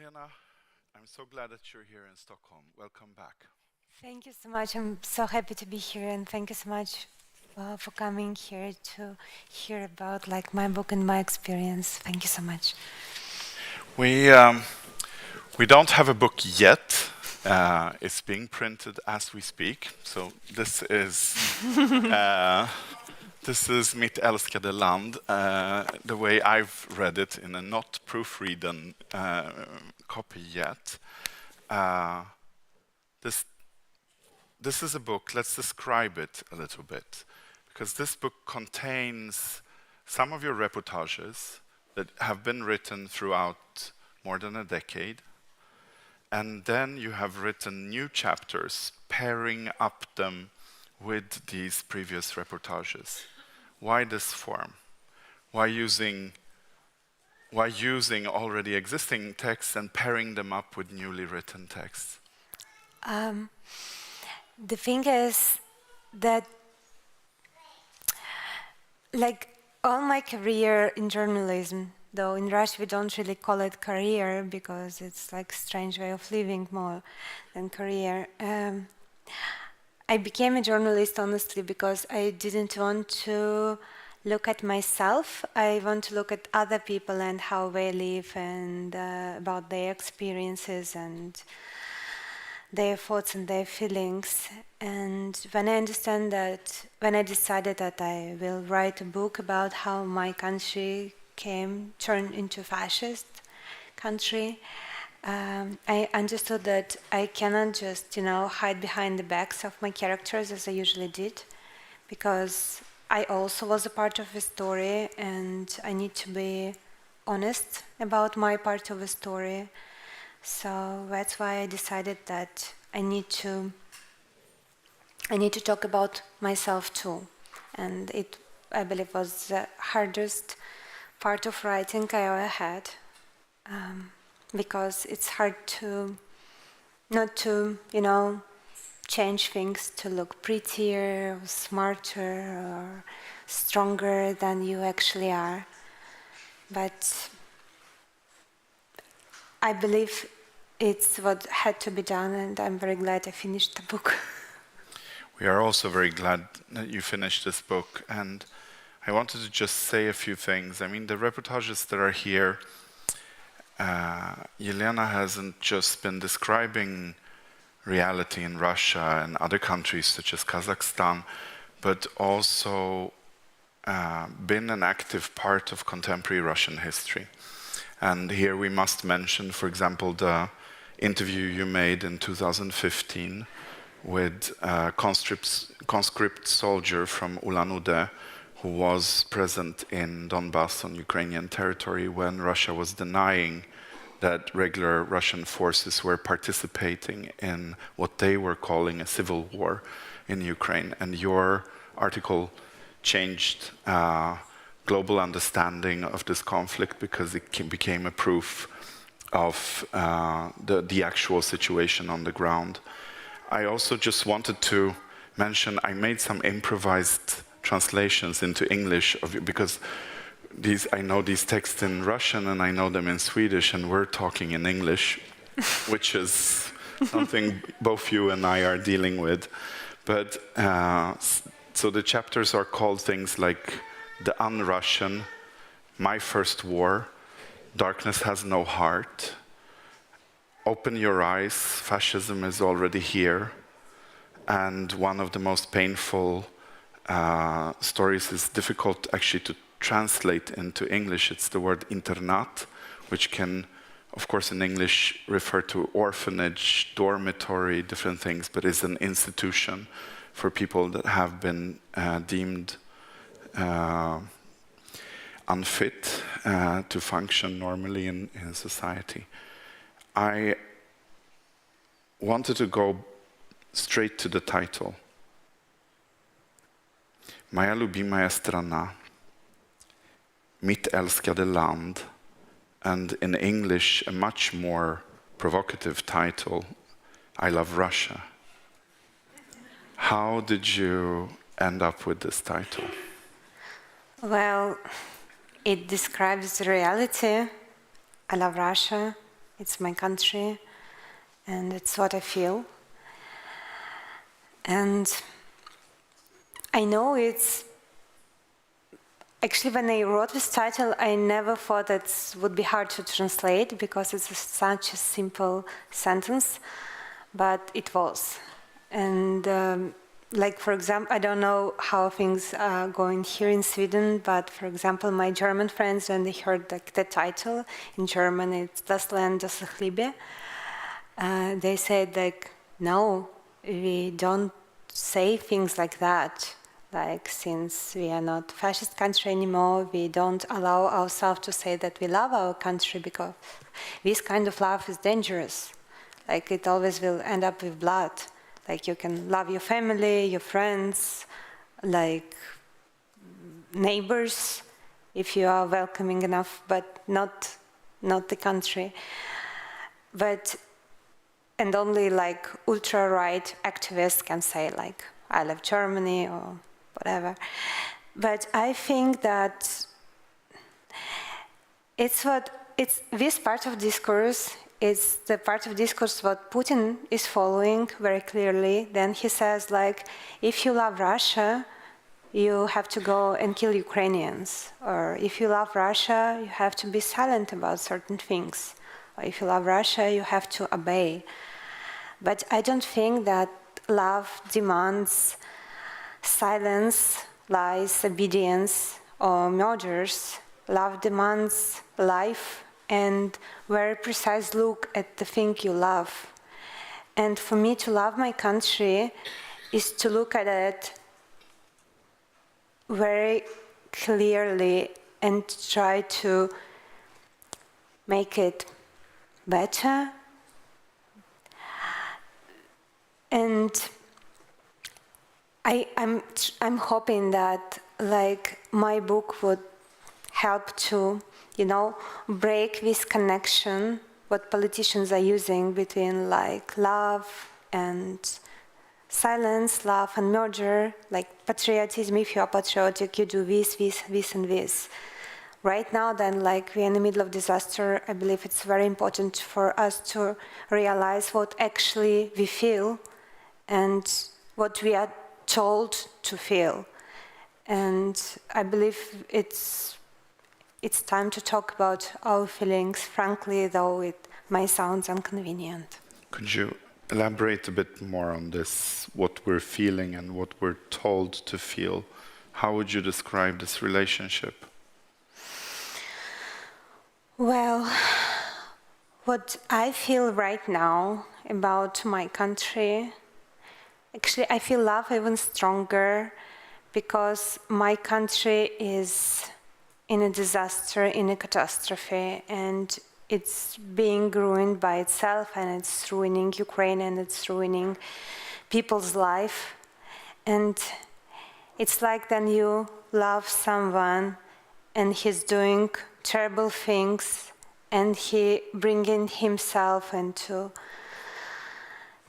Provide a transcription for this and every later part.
Jelena, I'm so glad that you're here in Stockholm. Welcome back. Thank you so much. I'm so happy to be here, and thank you so much for coming here to hear about my book and my experience. Thank you so much. We don't have a book yet. It's being printed as we speak. So this is Mitt Älskade land, the way I've read it in a not proofreaden copy yet. This is a book. Let's describe it a little bit, because this book contains some of your reportages that have been written throughout more than a decade. And then you have written new chapters, pairing up them with these previous reportages. Why this form? Why using already existing texts and pairing them up with newly written texts? The thing is that, all my career in journalism, though in Russia we don't really call it career because it's a strange way of living more than career. I became a journalist honestly because I didn't want to look at myself. I want to look at other people and how they live and about their experiences and their thoughts and their feelings. And when I decided that I will write a book about how my country turned into a fascist country, I understood that I cannot just, hide behind the backs of my characters as I usually did, because I also was a part of the story and I need to be honest about my part of the story. So that's why I decided that I need to talk about myself too. And it, I believe, was the hardest part of writing I ever had, because it's hard not to, change things to look prettier or smarter or stronger than you actually are. But I believe it's what had to be done, and I'm very glad I finished the book. We are also very glad that you finished this book, and I wanted to just say a few things. I mean, the reportages that are here, Jelena hasn't just been describing reality in Russia and other countries such as Kazakhstan, but also been an active part of contemporary Russian history. And here we must mention, for example, the interview you made in 2015 with a conscript soldier from Ulan-Ude who was present in Donbass on Ukrainian territory when Russia was denying that regular Russian forces were participating in what they were calling a civil war in Ukraine. And your article changed global understanding of this conflict because it became a proof of the actual situation on the ground. I also just wanted to mention, I made some improvised translations into English because I know these texts in Russian and I know them in Swedish, and we're talking in English, which is something both you and I are dealing with. But so the chapters are called things like The Un-Russian, My First War, Darkness Has No Heart, Open Your Eyes, Fascism is Already Here, and one of the most painful stories is difficult actually to translate into English. It's the word internat, which can, of course, in English refer to orphanage, dormitory, different things, but is an institution for people that have been deemed unfit to function normally in society. I wanted to go straight to the title. Моя любимая страна, Mitt Älskade land, and in English a much more provocative title, I Love Russia. How did you end up with this title? Well, it describes the reality. I love Russia. It's my country, and it's what I feel. And I know it's... Actually, when I wrote this title, I never thought it would be hard to translate, because it's such a simple sentence, but it was. And like, for example, I don't know how things are going here in Sweden, but for example, my German friends, when they heard like, the title in German, it's Das Land, das Liebe, they said like, no, we don't say things like that. Like, since we are not a fascist country anymore, we don't allow ourselves to say that we love our country, because this kind of love is dangerous. Like, it always will end up with blood. Like, you can love your family, your friends, like neighbors, if you are welcoming enough, but not the country. And only like ultra-right activists can say like, I love Germany or whatever. But I think that it's this part of discourse. It's the part of discourse what Putin is following very clearly. Then he says, like, if you love Russia, you have to go and kill Ukrainians. Or if you love Russia, you have to be silent about certain things. Or if you love Russia, you have to obey. But I don't think that love demands silence, lies, obedience, or murders. Love demands life and very precise look at the thing you love. And for me, to love my country is to look at it very clearly and try to make it better. And I'm hoping that like my book would help to, break this connection what politicians are using between like love and silence, love and murder, like patriotism. If you are patriotic, you do this, and this. Right now, then, like we're in the middle of disaster, I believe it's very important for us to realize what actually we feel and what we are told to feel. And I believe it's time to talk about our feelings, frankly, though it might sound inconvenient. Could you elaborate a bit more on this, what we're feeling and what we're told to feel? How would you describe this relationship? Well, what I feel right now about my country, actually I feel love even stronger because my country is in a disaster, in a catastrophe, and it's being ruined by itself, and it's ruining Ukraine, and it's ruining people's life. And it's like then you love someone and he's doing terrible things and he bringing himself into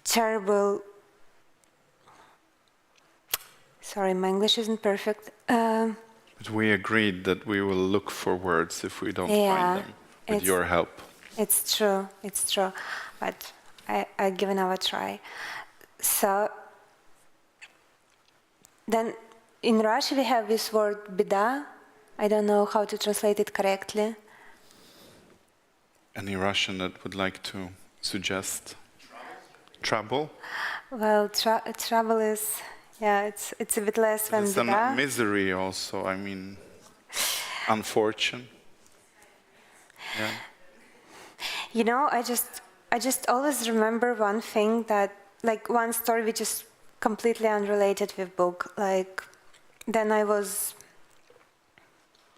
terrible... Sorry, my English isn't perfect. But we agreed that we will look for words if we don't find them, with your help. It's true, but I'll give another try. So, then in Russian we have this word "beda." I don't know how to translate it correctly. Any Russian that would like to suggest? Trouble? Well, trouble is... Yeah, it's a bit less than it's beda. It's misery also, I mean, unfortunate. Yeah. I just always remember one thing that, like one story which is completely unrelated with book. Like, then I was,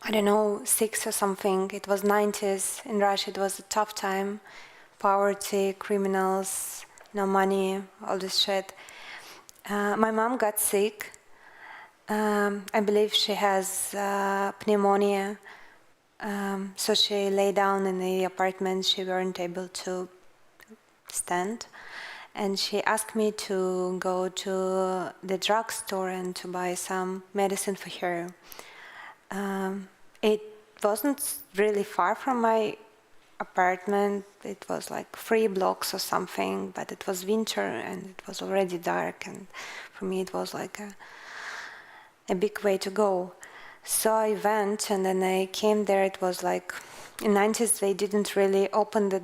6 or something. It was 90s. In Russia it was a tough time. Poverty, criminals, no money, all this shit. My mom got sick. I believe she has pneumonia. So she lay down in the apartment. She weren't able to stand. And she asked me to go to the drugstore and to buy some medicine for her. It wasn't really far from my apartment. It was like 3 blocks or something, but it was winter and it was already dark, and for me it was like a big way to go. So I went, and then I came there. It was like in the 90s they didn't really open the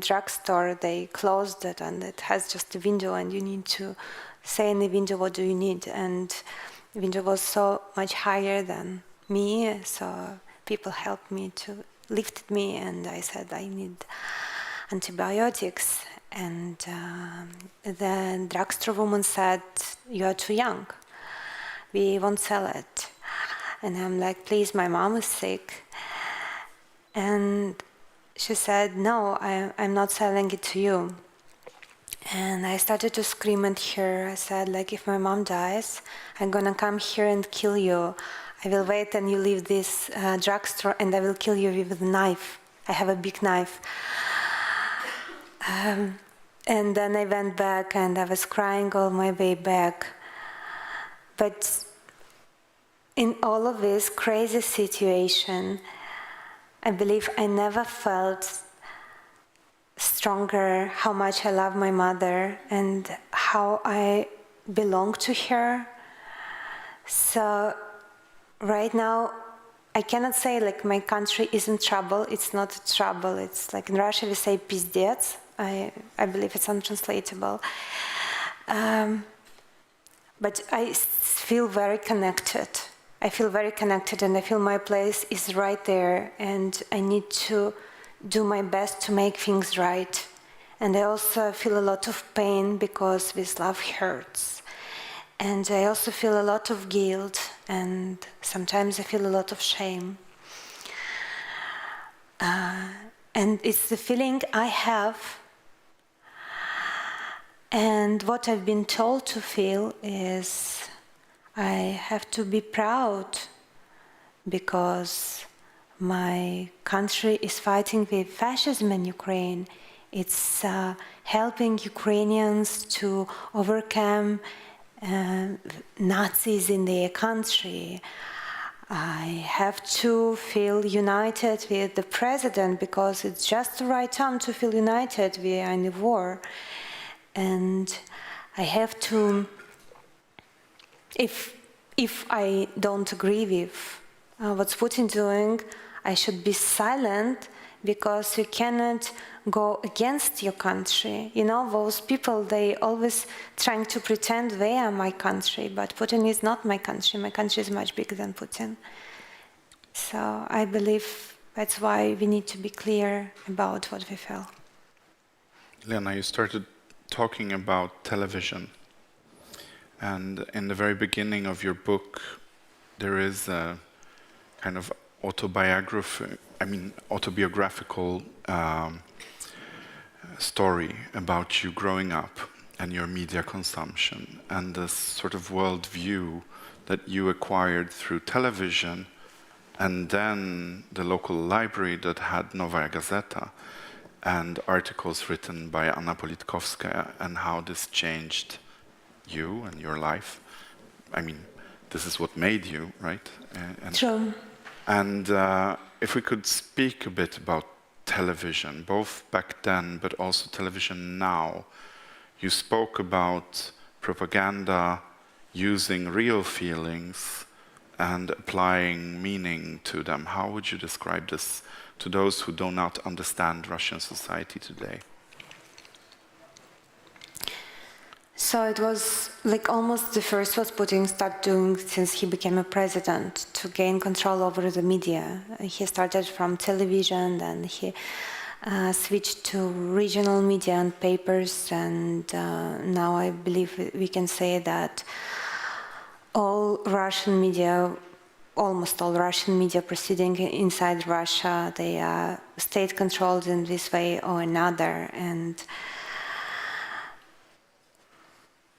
drugstore. They closed it, and it has just a window, and you need to say in the window what do you need. And the window was so much higher than me, so people helped me to lifted me, and I said I need antibiotics. And the drugstore woman said, "You are too young. We won't sell it." And I'm like, "Please, my mom is sick." And she said, "No, I'm not selling it to you." And I started to scream at her. I said, like, "If my mom dies, I'm gonna come here and kill you. I will wait and you leave this drugstore, and I will kill you with a knife. I have a big knife." And then I went back, and I was crying all my way back. But in all of this crazy situation, I believe I never felt stronger how much I love my mother and how I belong to her. So right now, I cannot say like my country is in trouble. It's not trouble. It's like in Russia we say "пиздец." I believe it's untranslatable. But I feel very connected. I feel very connected, and I feel my place is right there, and I need to do my best to make things right. And I also feel a lot of pain because this love hurts. And I also feel a lot of guilt, and sometimes I feel a lot of shame. And it's the feeling I have. And what I've been told to feel is I have to be proud because my country is fighting with fascism in Ukraine. It's helping Ukrainians to overcome Nazis in their country. I have to feel united with the president because it's just the right time to feel united. We are in a war. And I have to, if I don't agree with what's Putin doing, I should be silent, because you cannot go against your country. You know, those people, they always trying to pretend they are my country, but Putin is not my country. My country is much bigger than Putin. So I believe that's why we need to be clear about what we feel. Jelena, you started talking about television, and in the very beginning of your book there is a kind of autobiographical story about you growing up and your media consumption and this sort of worldview that you acquired through television, and then the local library that had Novaya Gazeta and articles written by Anna Politkovskaya, and how this changed you and your life. I mean, this is what made you, right? True. And if we could speak a bit about television, both back then but also television now. You spoke about propaganda using real feelings and applying meaning to them. How would you describe this to those who do not understand Russian society today? So it was like almost the first what Putin started doing since he became a president, to gain control over the media. He started from television, then he switched to regional media and papers, and now I believe we can say that all Russian media, almost all Russian media proceeding inside Russia, they are state-controlled in this way or another.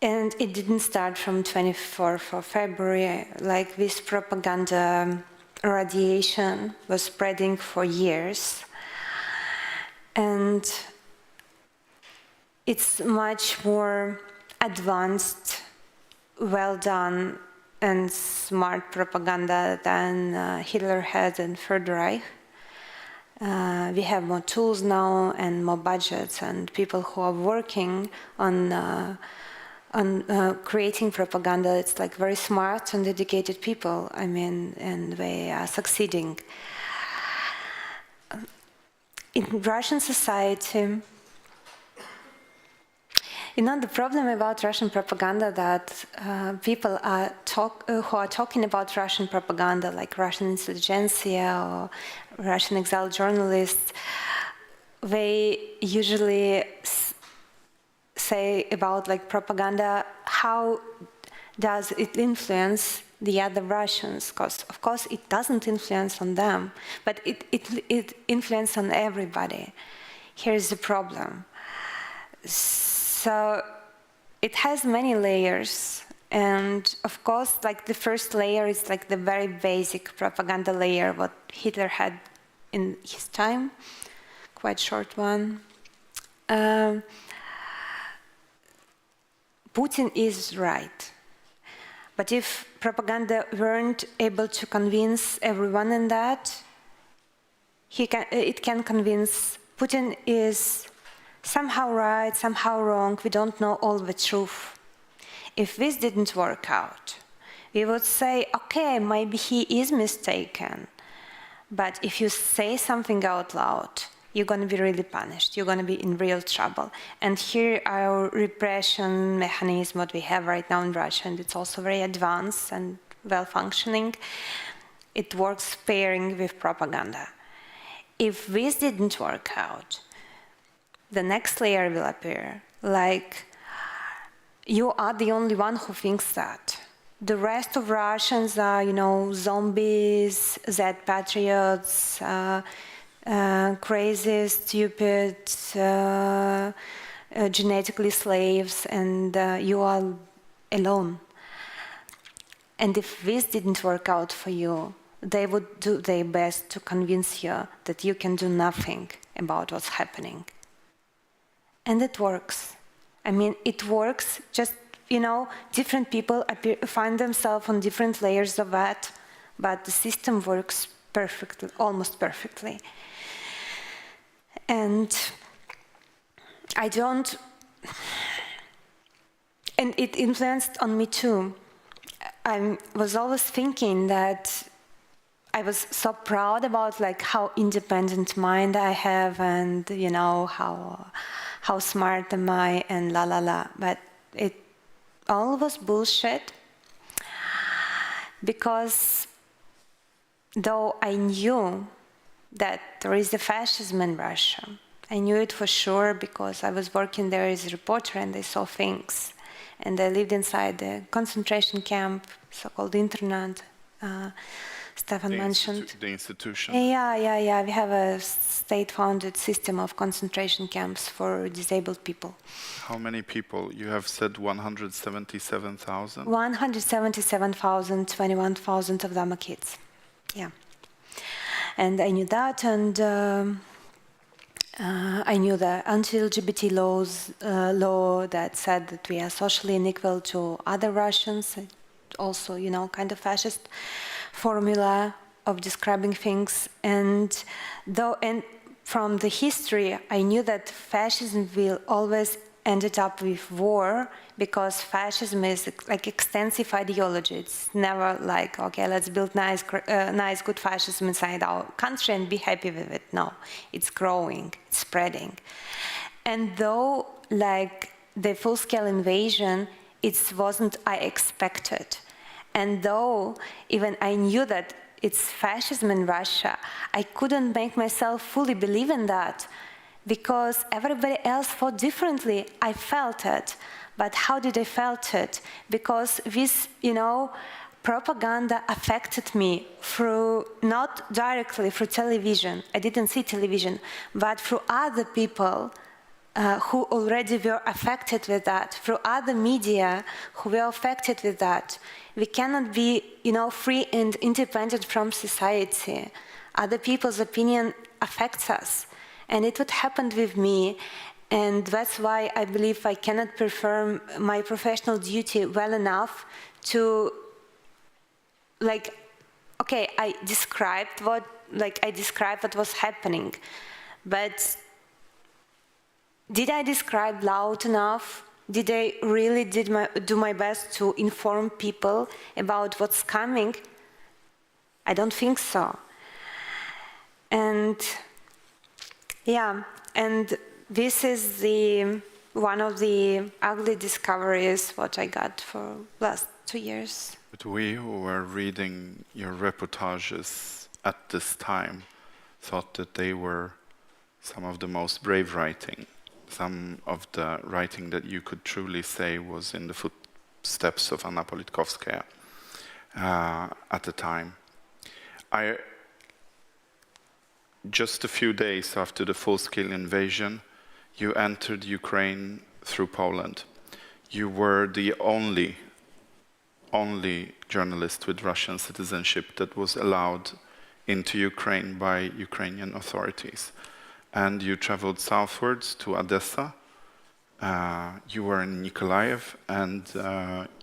And it didn't start from 24th of February, like this propaganda radiation was spreading for years. And it's much more advanced, well done, and smart propaganda than Hitler had in Third Reich. We have more tools now and more budgets, and people who are working on creating propaganda. It's like very smart and dedicated people. I mean, and they are succeeding. In Russian society, the problem about Russian propaganda that people are who are talking about Russian propaganda, like Russian intelligentsia or Russian exiled journalists, they usually say about like propaganda, how does it influence the other Russians? Because of course it doesn't influence on them, but it influences on everybody. Here's the problem. So it has many layers, and of course, like the first layer is like the very basic propaganda layer, what Hitler had in his time, quite short one. Putin is right, but if propaganda weren't able to convince everyone in that, it can convince Putin is somehow right, somehow wrong, we don't know all the truth. If this didn't work out, we would say, okay, maybe he is mistaken, but if you say something out loud, you're going to be really punished, you're going to be in real trouble. And here our repression mechanism, what we have right now in Russia, and it's also very advanced and well-functioning, it works pairing with propaganda. If this didn't work out, the next layer will appear, like, you are the only one who thinks that. The rest of Russians are, zombies, Z-patriots, crazy, stupid, genetically slaves, and you are alone. And if this didn't work out for you, they would do their best to convince you that you can do nothing about what's happening. And it works. I mean, it works, just, different people find themselves on different layers of that, but the system works perfectly, almost perfectly. And and it influenced on me too. I was always thinking that I was so proud about like how independent mind I have, and how smart am I, and la la la. But it all was bullshit, because though I knew that there is a fascism in Russia, I knew it for sure because I was working there as a reporter and I saw things. And I lived inside the concentration camp, so-called internat, Stefan mentioned. The institution? Yeah. We have a state-founded system of concentration camps for disabled people. How many people? You have said 177,000? 177,000, 21,000 of them are kids. Yeah. And I knew that, and I knew the anti-LGBT law that said that we are socially unequal to other Russians, also, kind of fascist formula of describing things. And from the history, I knew that fascism will always ended up with war, because fascism is like extensive ideology. It's never like, okay, let's build nice, good fascism inside our country and be happy with it. No, it's growing, it's spreading. And though, like, the full-scale invasion, it wasn't I expected. And though even I knew that it's fascism in Russia, I couldn't make myself fully believe in that, because everybody else thought differently. I felt it. But how did I felt it? Because this, propaganda affected me through, not directly through television. I didn't see television, but through other people who already were affected with that, through other media who were affected with that. We cannot be, free and independent from society. Other people's opinion affects us. And it would happen with me. And that's why I believe I cannot perform my professional duty well enough to, I described what like I described what was happening, but did I describe loud enough? Did I really do my best to inform people about what's coming? I don't think so. And yeah, and this is one of the ugly discoveries what I got for last 2 years. But we who were reading your reportages at this time thought that they were some of the most brave writing, some of the writing that you could truly say was in the footsteps of Anna Politkovskaya at the time. Just a few days after the full-scale invasion, you entered Ukraine through Poland. You were the only journalist with Russian citizenship that was allowed into Ukraine by Ukrainian authorities. And you traveled southwards to Odessa. You were in Nikolaev and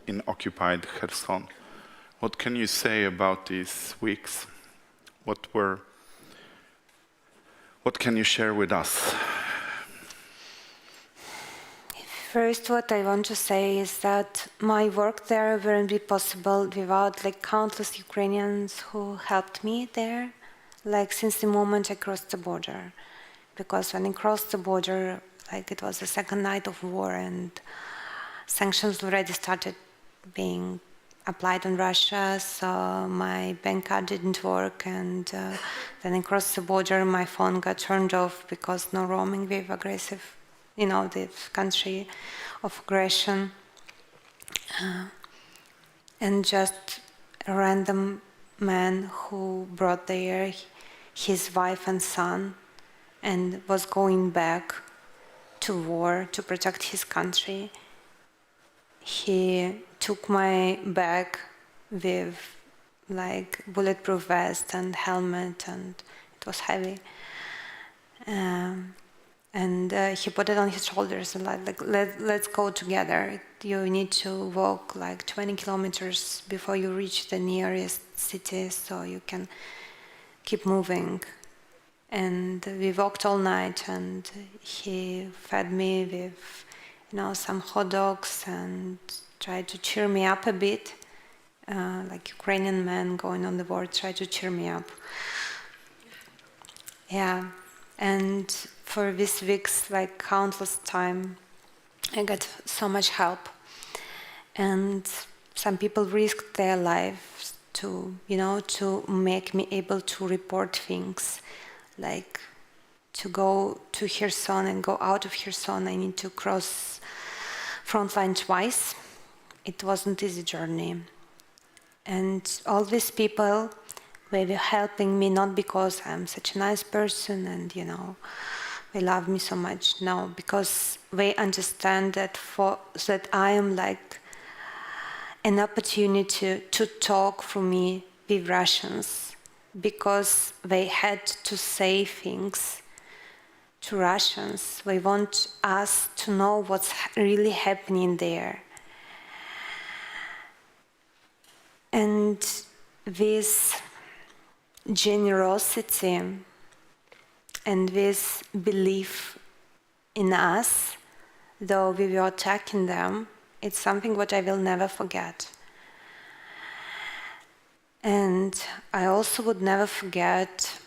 in occupied Kherson. What can you say about these weeks? What can you share with us? First, what I want to say is that my work there wouldn't be possible without countless Ukrainians who helped me there, since the moment I crossed the border. Because when I crossed the border, it was the second night of war and sanctions already started being applied on Russia, so my bank card didn't work, and then I crossed the border, my phone got turned off because no roaming with aggressive, the country of aggression. And just a random man who brought there his wife and son and was going back to war to protect his country. He took my bag with bulletproof vest and helmet, and it was heavy. And he put it on his shoulders and let's go together. You need to walk 20 kilometers before you reach the nearest city, so you can keep moving. And we walked all night, and he fed me with some hot dogs and tried to cheer me up a bit, Ukrainian men going on the war tried to cheer me up. Yeah, and for these weeks, countless time, I got so much help, and some people risked their lives to make me able to report things, to go to Kherson and go out of Kherson. I need to cross front line twice. It wasn't an easy journey. And all these people were helping me not because I'm such a nice person and, they love me so much. No, because they understand that I am an opportunity to talk for me with Russians, because they had to say things to Russians. They want us to know what's really happening there. And this generosity and this belief in us, though we were attacking them, it's something what I will never forget. And I also would never forget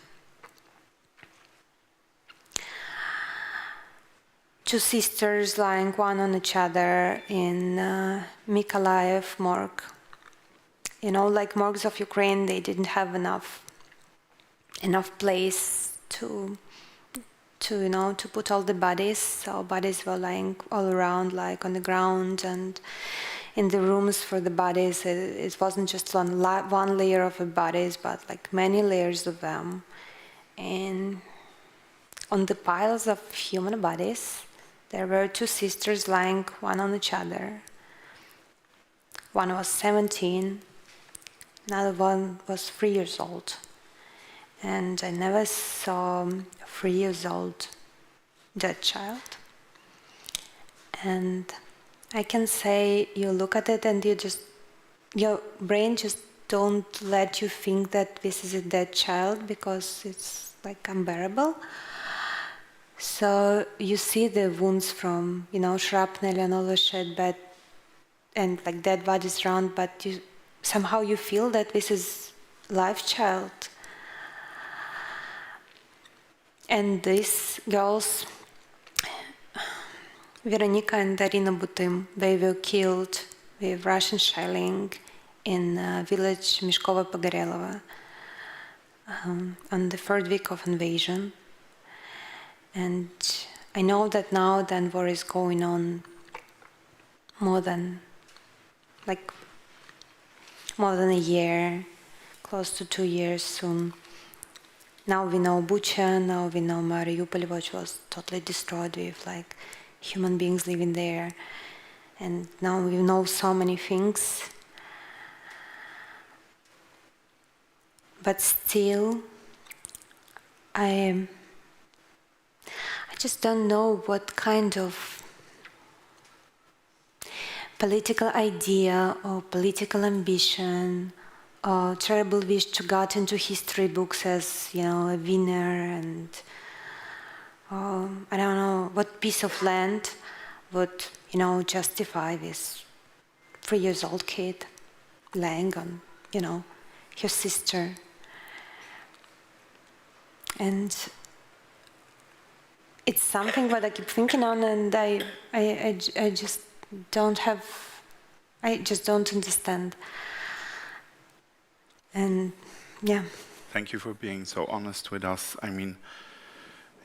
two sisters lying one on each other in Mykolaiv morgue. Morgues of Ukraine, they didn't have enough place to put all the bodies. So bodies were lying all around, on the ground, and in the rooms for the bodies, it wasn't just one layer of the bodies, but many layers of them. And on the piles of human bodies, there were two sisters lying one on each other. One was 17, another one was 3 years old. And I never saw a 3 years old dead child. And I can say you look at it and your brain just don't let you think that this is a dead child because it's like unbearable. So you see the wounds from, shrapnel and all the shit, but and like dead bodies around, but somehow you feel that this is live child. And these girls, Veronika and Darina Butim, they were killed with Russian shelling in village Mishkova Pogorelova on the third week of invasion. And I know that now the war is going on more than a year, close to 2 years soon. Now we know Bucha, now we know Mariupol, which was totally destroyed with like human beings living there. And now we know so many things. But still, I just don't know what kind of political idea or political ambition or terrible wish to get into history books as, a winner, and I don't know what piece of land would, justify this 3-year-old kid laying on, her sister. And it's something that I keep thinking on, and I just don't understand. And yeah. Thank you for being so honest with us. I mean,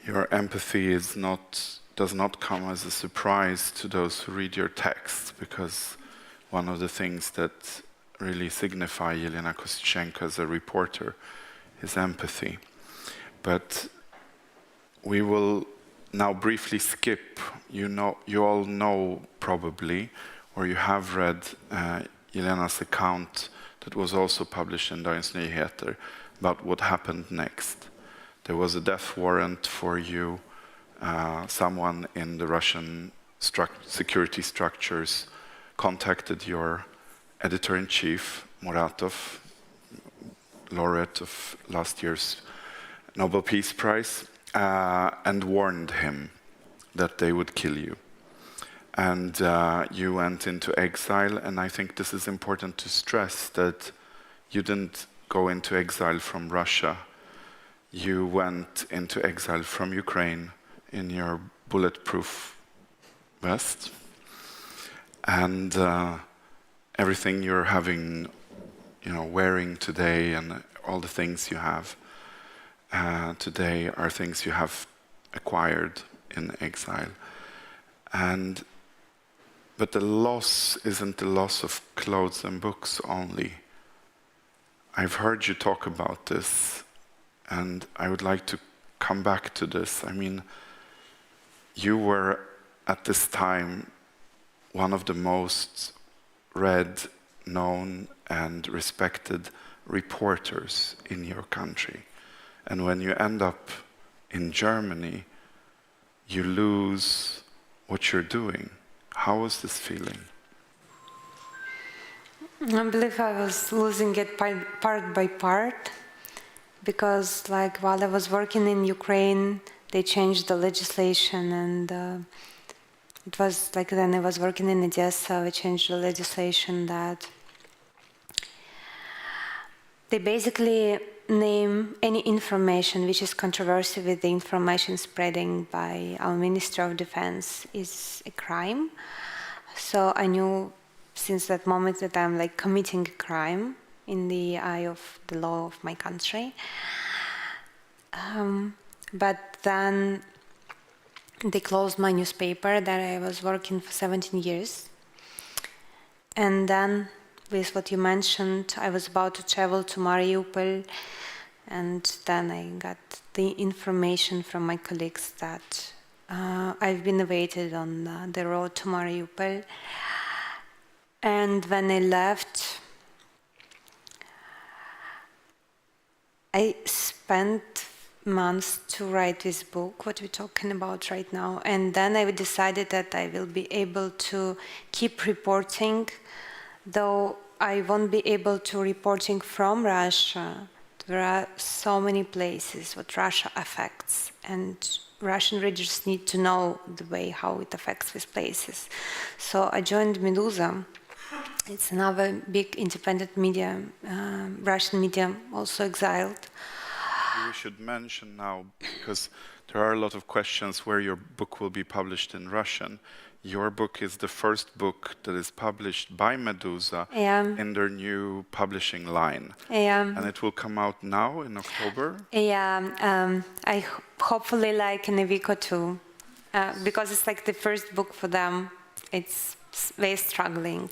your empathy does not come as a surprise to those who read your text, because one of the things that really signify Jelena Kostiutjenko as a reporter is empathy. But we will now briefly skip. You all know probably, or you have read Jelena's account that was also published in Dagens Nyheter about what happened next. There was a death warrant for you. Someone in the Russian security structures contacted your editor-in-chief, Muratov, laureate of last year's Nobel Peace Prize, and warned him that they would kill you. And you went into exile, and I think this is important to stress, that you didn't go into exile from Russia. You went into exile from Ukraine in your bulletproof vest. And everything you're having, wearing today, and all the things you have today are things you have acquired in exile. But the loss isn't the loss of clothes and books only. I've heard you talk about this, and I would like to come back to this. I mean, you were at this time one of the most read, known, and respected reporters in your country. And when you end up in Germany, you lose what you're doing. How was this feeling? I believe I was losing it part by part, because while I was working in Ukraine, they changed the legislation, and it was then I was working in Odessa, we changed the legislation that they basically name any information which is controversial with the information spreading by our Ministry of Defense is a crime. So I knew since that moment that I'm committing a crime in the eye of the law of my country. But then they closed my newspaper that I was working for 17 years. And then, with what you mentioned, I was about to travel to Mariupol, and then I got the information from my colleagues that I've been awaited on the road to Mariupol. And when I left, I spent months to write this book, what we're talking about right now. And then I decided that I will be able to keep reporting, though I won't be able to reporting from Russia. There are so many places what Russia affects, and Russian readers need to know the way how it affects these places. So I joined Medusa. It's another big independent media, Russian media, also exiled. We should mention now, because there are a lot of questions where your book will be published in Russian. Your book is the first book that is published by Medusa in their new publishing line. And it will come out now in October? I hopefully like in a week or two, because it's like the first book for them. It's very struggling,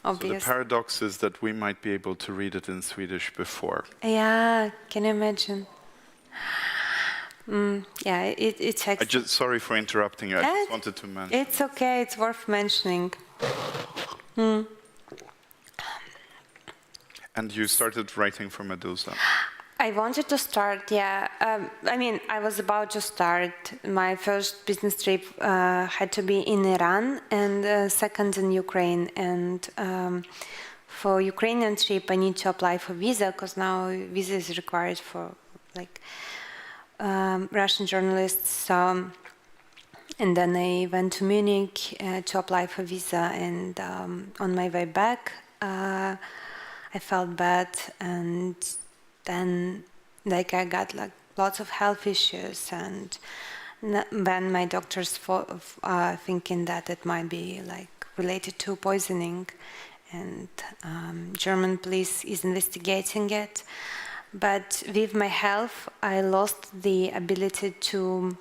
obviously. So the paradox is that we might be able to read it in Swedish before. Yeah, can you imagine? It's sorry for interrupting you. I just wanted to mention. It's okay. It's worth mentioning. And you started writing for Medusa. I wanted to start. I was about to start. My first business trip had to be in Iran, and second in Ukraine. And for Ukrainian trip, I need to apply for visa, because now visa is required for Russian journalists. And then I went to Munich to apply for visa, and on my way back, I felt bad, and then I got lots of health issues, and then my doctors thinking that it might be related to poisoning, and German police is investigating it. But with my health, I lost the ability to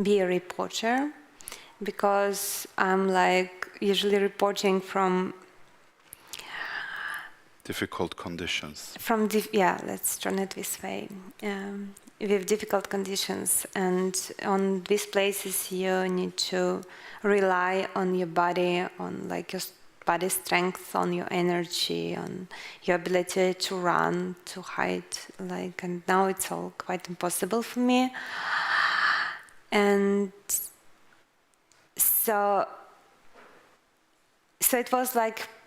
be a reporter, because I'm usually reporting from difficult conditions. Let's turn it this way. With difficult conditions, and on these places you need to rely on your body, on your body strength, on your energy, on your ability to run, to hide, and now it's all quite impossible for me. And so it was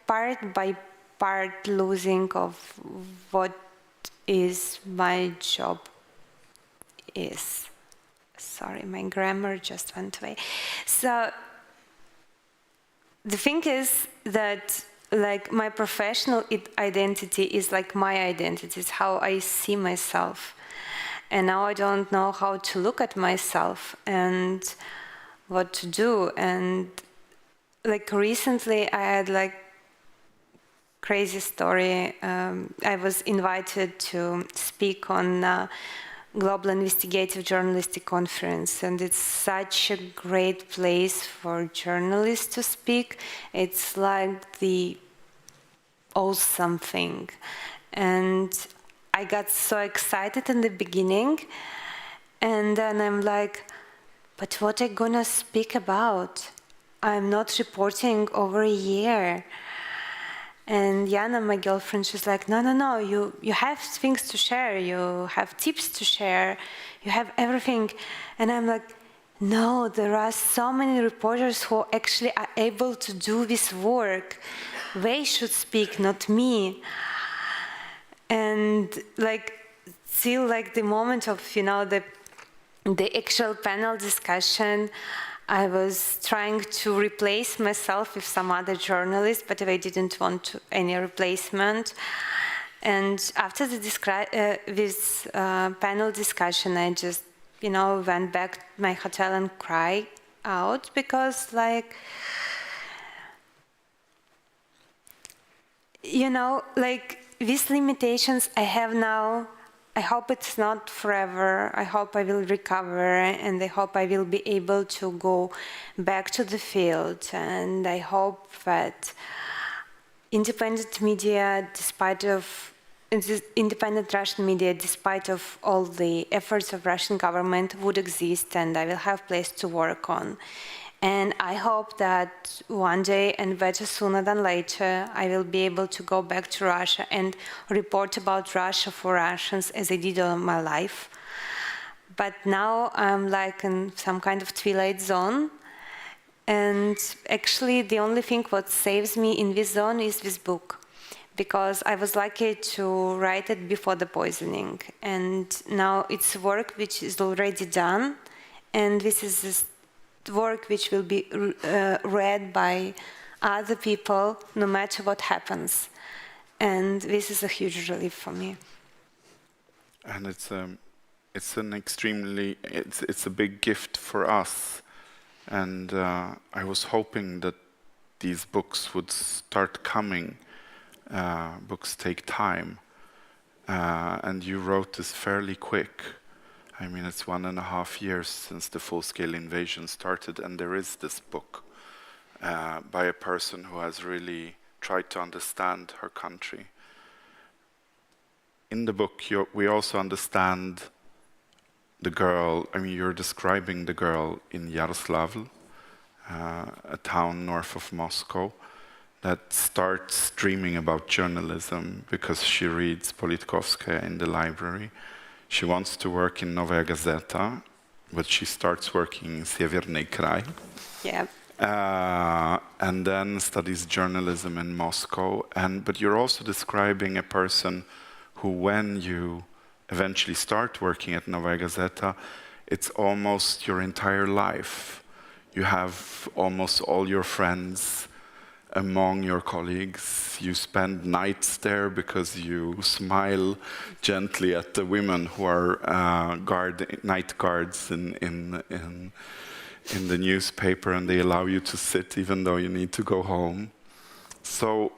part by part losing of what is my job is. Sorry, my grammar just went away. So the thing is that my professional identity is my identity, it's how I see myself. And now I don't know how to look at myself and what to do. And recently I had crazy story. I was invited to speak on Global Investigative Journalistic Conference, and it's such a great place for journalists to speak. It's the awesome thing. And I got so excited in the beginning, and then I'm but what am I gonna speak about? I'm not reporting over a year. And Jana, my girlfriend, she's no, you have things to share, you have tips to share, you have everything. And I'm no, there are so many reporters who actually are able to do this work. They should speak, not me. And till the moment of, the actual panel discussion, I was trying to replace myself with some other journalist, but I didn't want any replacement. And after this panel discussion, I just, went back to my hotel and cried out, because these limitations I have now, I hope it's not forever. I hope I will recover, and I hope I will be able to go back to the field. And I hope that independent media, independent Russian media, despite of all the efforts of Russian government, would exist, and I will have place to work on. And I hope that one day, and better sooner than later, I will be able to go back to Russia and report about Russia for Russians, as I did all my life. But now I'm in some kind of twilight zone. And actually the only thing what saves me in this zone is this book. because I was lucky to write it before the poisoning, and now it's work which is already done, and this is this work which will be read by other people no matter what happens, and this is a huge relief for me. And it's a big gift for us, and I was hoping that these books would start coming. Books take time, and you wrote this fairly quick. I mean, it's 1.5 years since the full-scale invasion started, and there is this book by a person who has really tried to understand her country. In the book, we also understand the girl. I mean, you're describing the girl in Yaroslavl, a town north of Moscow, that starts dreaming about journalism because she reads Politkovskaya in the library. She wants to work in Novaya Gazeta, but she starts working in Severny Krai. Yeah. And then studies journalism in Moscow. But you're also describing a person who, when you eventually start working at Novaya Gazeta, it's almost your entire life. You have almost all your friends among your colleagues. You spend nights there because you smile gently at the women who are night guards in the newspaper, and they allow you to sit even though you need to go home. So,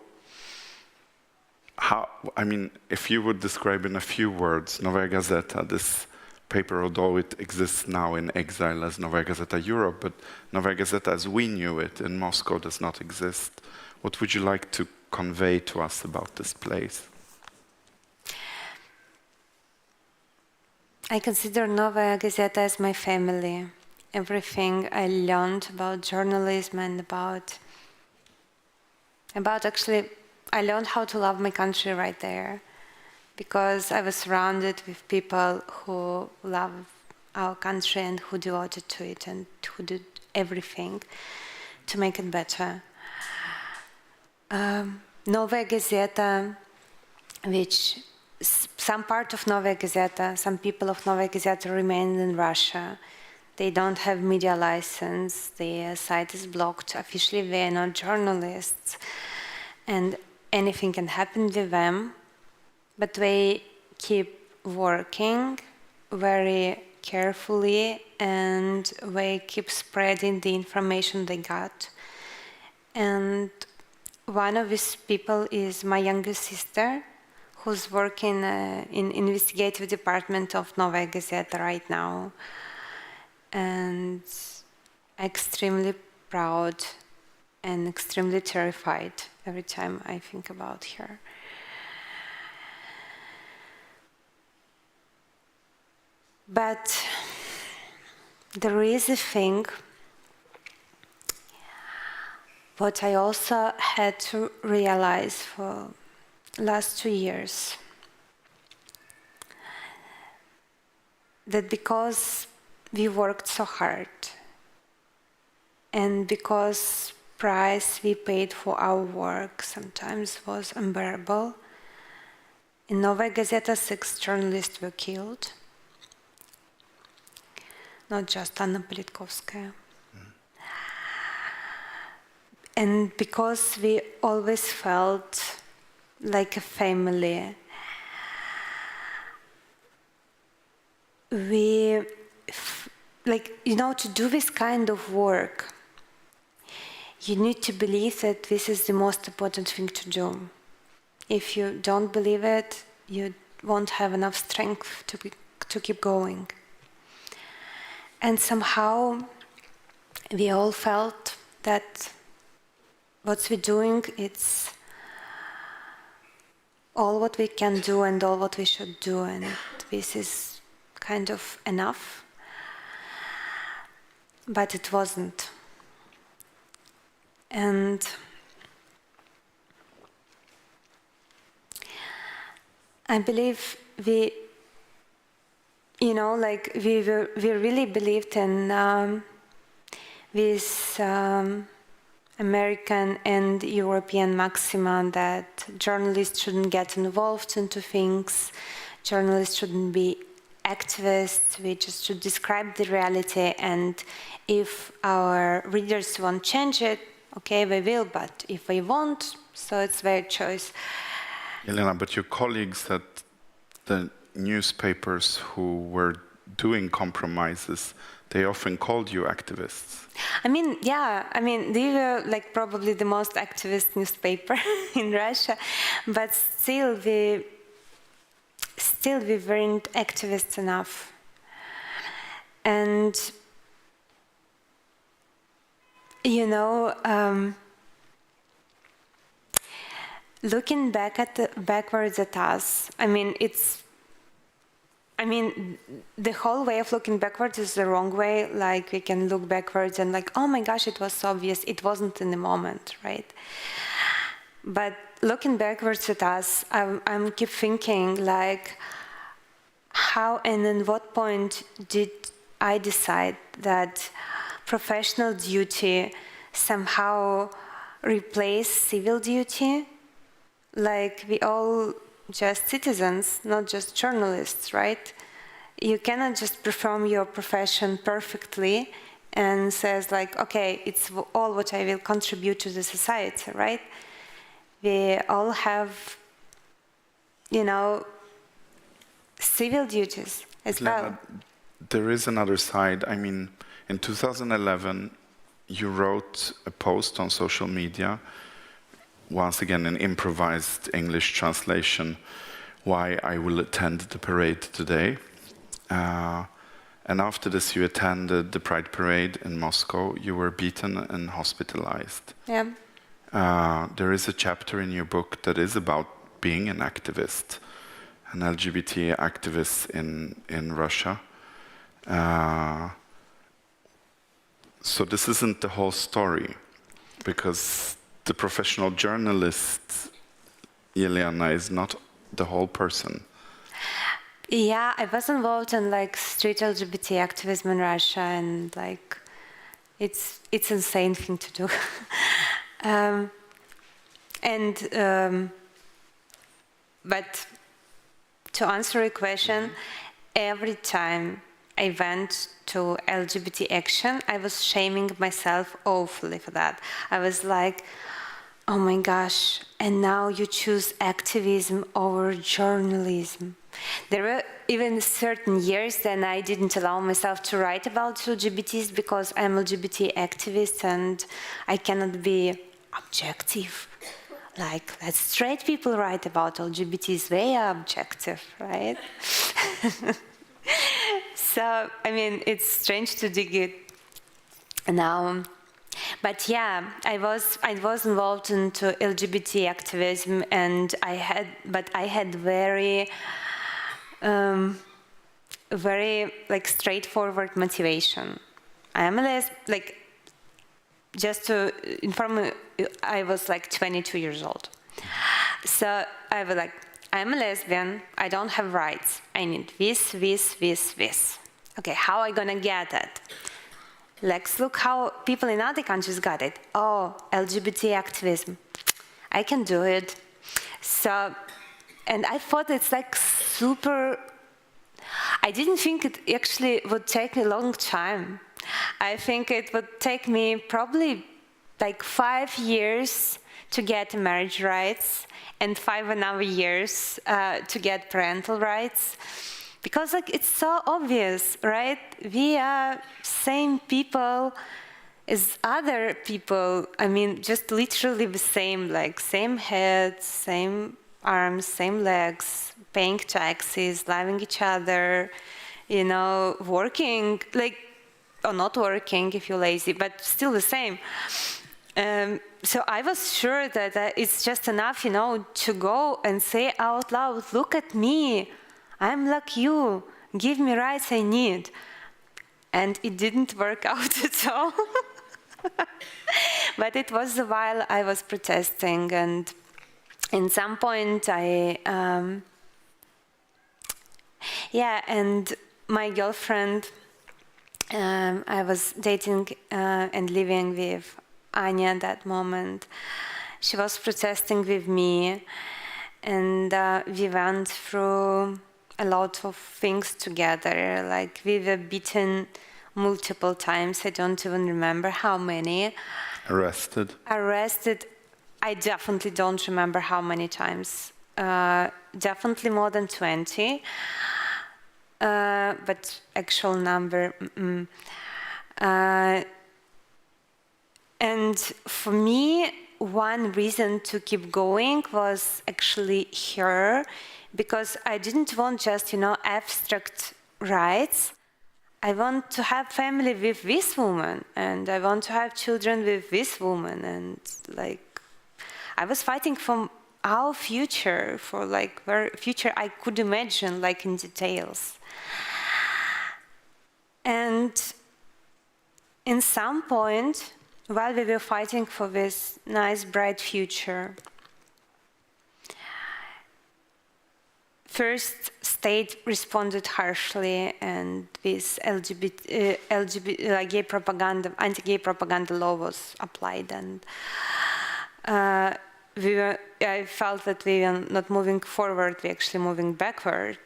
if you would describe in a few words Novaya Gazeta, this paper, although it exists now in exile as Novaya Gazeta Europe, but Novaya Gazeta as we knew it in Moscow does not exist. What would you like to convey to us about this place? I consider Novaya Gazeta as my family. Everything I learned about journalism and about actually, I learned how to love my country right there, because I was surrounded with people who love our country and who devoted to it and who did everything to make it better. Novaya Gazeta, which some part of Novaya Gazeta, some people of Novaya Gazeta remain in Russia. They don't have media license, their site is blocked, officially they are not journalists, and anything can happen with them, but they keep working very carefully and they keep spreading the information they got. And one of these people is my younger sister, who's working in investigative department of Novaya Gazeta right now. And extremely proud and extremely terrified every time I think about her. But there is a thing what I also had to realize for last 2 years, that because we worked so hard and because price we paid for our work sometimes was unbearable, in Novaya Gazeta 6 journalists were killed, not just Anna Politkovskaya. And because we always felt like a family, we, to do this kind of work, you need to believe that this is the most important thing to do. If you don't believe it, you won't have enough strength to keep going. And somehow we all felt that what we're doing, it's all what we can do and all what we should do, and this is kind of enough. But it wasn't. And I believe we really believed in this American and European maxima that journalists shouldn't get involved into things, journalists shouldn't be activists, we just should describe the reality, and if our readers won't change it, okay, they will, but if they won't, so it's their choice. Jelena, but your colleagues at the newspapers who were doing compromises, they often called you activists. I mean, yeah, I mean, they were like probably the most activist newspaper in Russia, but still we weren't activists enough. And, you know, looking backwards at us, I mean, the whole way of looking backwards is the wrong way. Like, we can look backwards and like, oh my gosh, it was so obvious. It wasn't in the moment, right? But looking backwards at us, I'm keep thinking like, how and in what point did I decide that professional duty somehow replaced civil duty? Like, we all just citizens, not just journalists, right? You cannot just perform your profession perfectly and says like, okay, it's all what I will contribute to the society, right? We all have, you know, civil duties as well. There is another side. I mean, in 2011, you wrote a post on social media, once again an improvised English translation, why I will attend the parade today. And after this, you attended the Pride Parade in Moscow. You were beaten and hospitalized. Yeah. There is a chapter in your book that is about being an activist, an LGBT activist in Russia. So this isn't the whole story, because the professional journalist, Jelena, is not the whole person. Yeah, I was involved in like street LGBT activism in Russia, and like it's insane thing to do. But to answer your question, every time I went to LGBT action, I was shaming myself awfully for that. I was like, oh my gosh, and now you choose activism over journalism. There were even certain years that I didn't allow myself to write about LGBTs because I'm LGBT activist and I cannot be objective. Like, let straight people write about LGBTs, they are objective, right? So, I mean, it's strange to dig it now. But yeah, I was involved into LGBT activism, and I had very like straightforward motivation. I am a lesbian. Just to inform you, I was like 22 years old. So I was like, I'm a lesbian, I don't have rights. I need this. Okay, how am I gonna get it? Let's look how people in other countries got it. Oh, LGBT activism. I can do it. So, and I thought it's like super, I didn't think it actually would take me a long time. I think it would take me probably like 5 years to get marriage rights and 5 another years to get parental rights. Because like it's so obvious, right? We are same people as other people. I mean, just literally the same, like same head, same arms, same legs, paying taxes, loving each other, you know, working, like, or not working if you're lazy, but still the same. So I was sure that it's just enough, you know, to go and say out loud, look at me, I'm like you, give me rights I need. And it didn't work out at all. But it was while I was protesting, and in some point and my girlfriend, I was dating and living with Anya at that moment. She was protesting with me, and we went through a lot of things together. Like, we were beaten multiple times. I don't even remember how many. Arrested. I definitely don't remember how many times. Definitely more than 20. But actual number. And for me, one reason to keep going was actually her, because I didn't want just, abstract rights. I want to have family with this woman, and I want to have children with this woman, and I was fighting for our future, for where future I could imagine, in details. And in some point, while we were fighting for this nice, bright future, first, state responded harshly, and this LGBT, gay propaganda, anti-gay propaganda law was applied, and I felt that we were not moving forward, we were actually moving backward.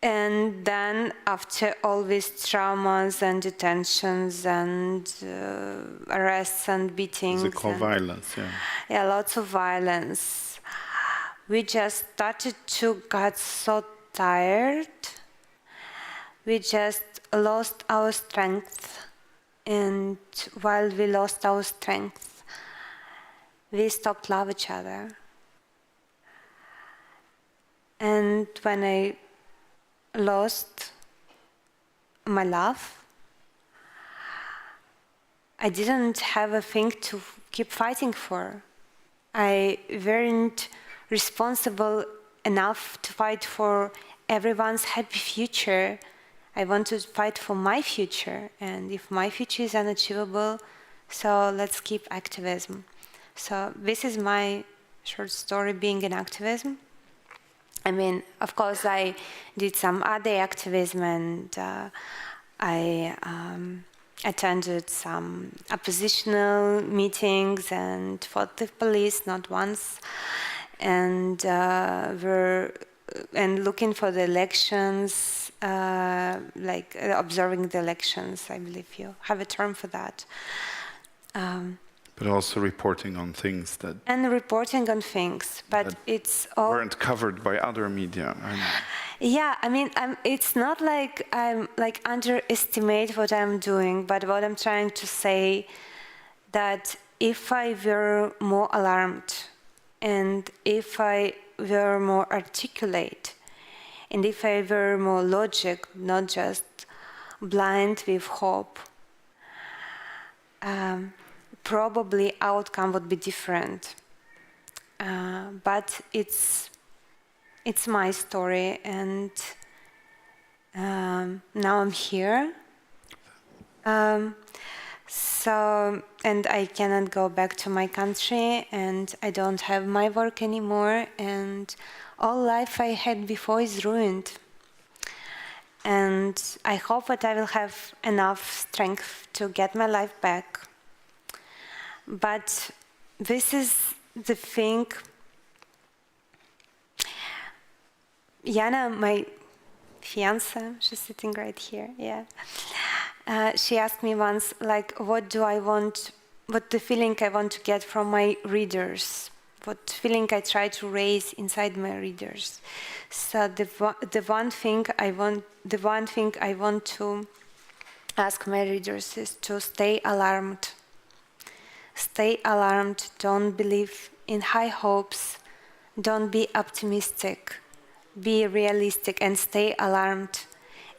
And then, after all these traumas and detentions and arrests and beatings, Physical violence, yeah. Yeah, lots of violence. We just started to get so tired. We just lost our strength. And while we lost our strength, we stopped loving each other. And when I lost my love, I didn't have a thing to keep fighting for. I weren't responsible enough to fight for everyone's happy future. I want to fight for my future, and if my future is unachievable, so let's keep activism. So this is my short story, being in activism. I mean, of course, I did some other activism, and I attended some oppositional meetings and fought with police, not once, and looking for the elections, observing the elections. I believe you have a term for that. But also reporting on things that... And reporting on things, but it's all... weren't covered by other media. Yeah, I mean, it's not like I'm underestimate what I'm doing, but what I'm trying to say, that if I were more alarmed, and if I were more articulate, and if I were more logic, not just blind with hope, probably outcome would be different. But it's my story, and now I'm here. And I cannot go back to my country, and I don't have my work anymore, and all life I had before is ruined. And I hope that I will have enough strength to get my life back. But this is the thing. Jana, my fiancé, she's sitting right here, yeah. She asked me once, what the feeling I want to get from my readers, what feeling I try to raise inside my readers. So the one thing I want to ask my readers is to stay alarmed. Stay alarmed, don't believe in high hopes, don't be optimistic, be realistic and stay alarmed.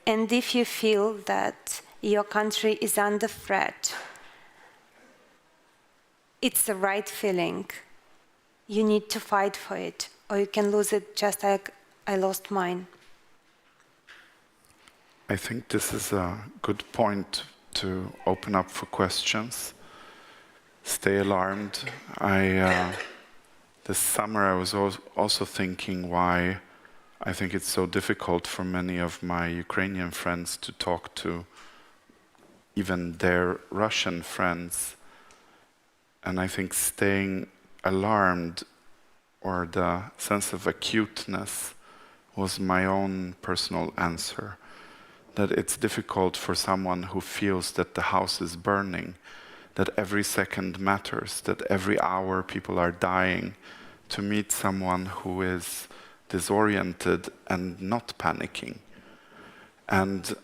And if you feel that your country is under threat, it's the right feeling. You need to fight for it, or you can lose it just like I lost mine. I think this is a good point to open up for questions. Stay alarmed. This summer I was also thinking why I think it's so difficult for many of my Ukrainian friends to talk to even their Russian friends And I think staying alarmed, or the sense of acuteness, was my own personal answer. That it's difficult for someone who feels that the house is burning, that every second matters, that every hour people are dying, to meet someone who is disoriented and not panicking. And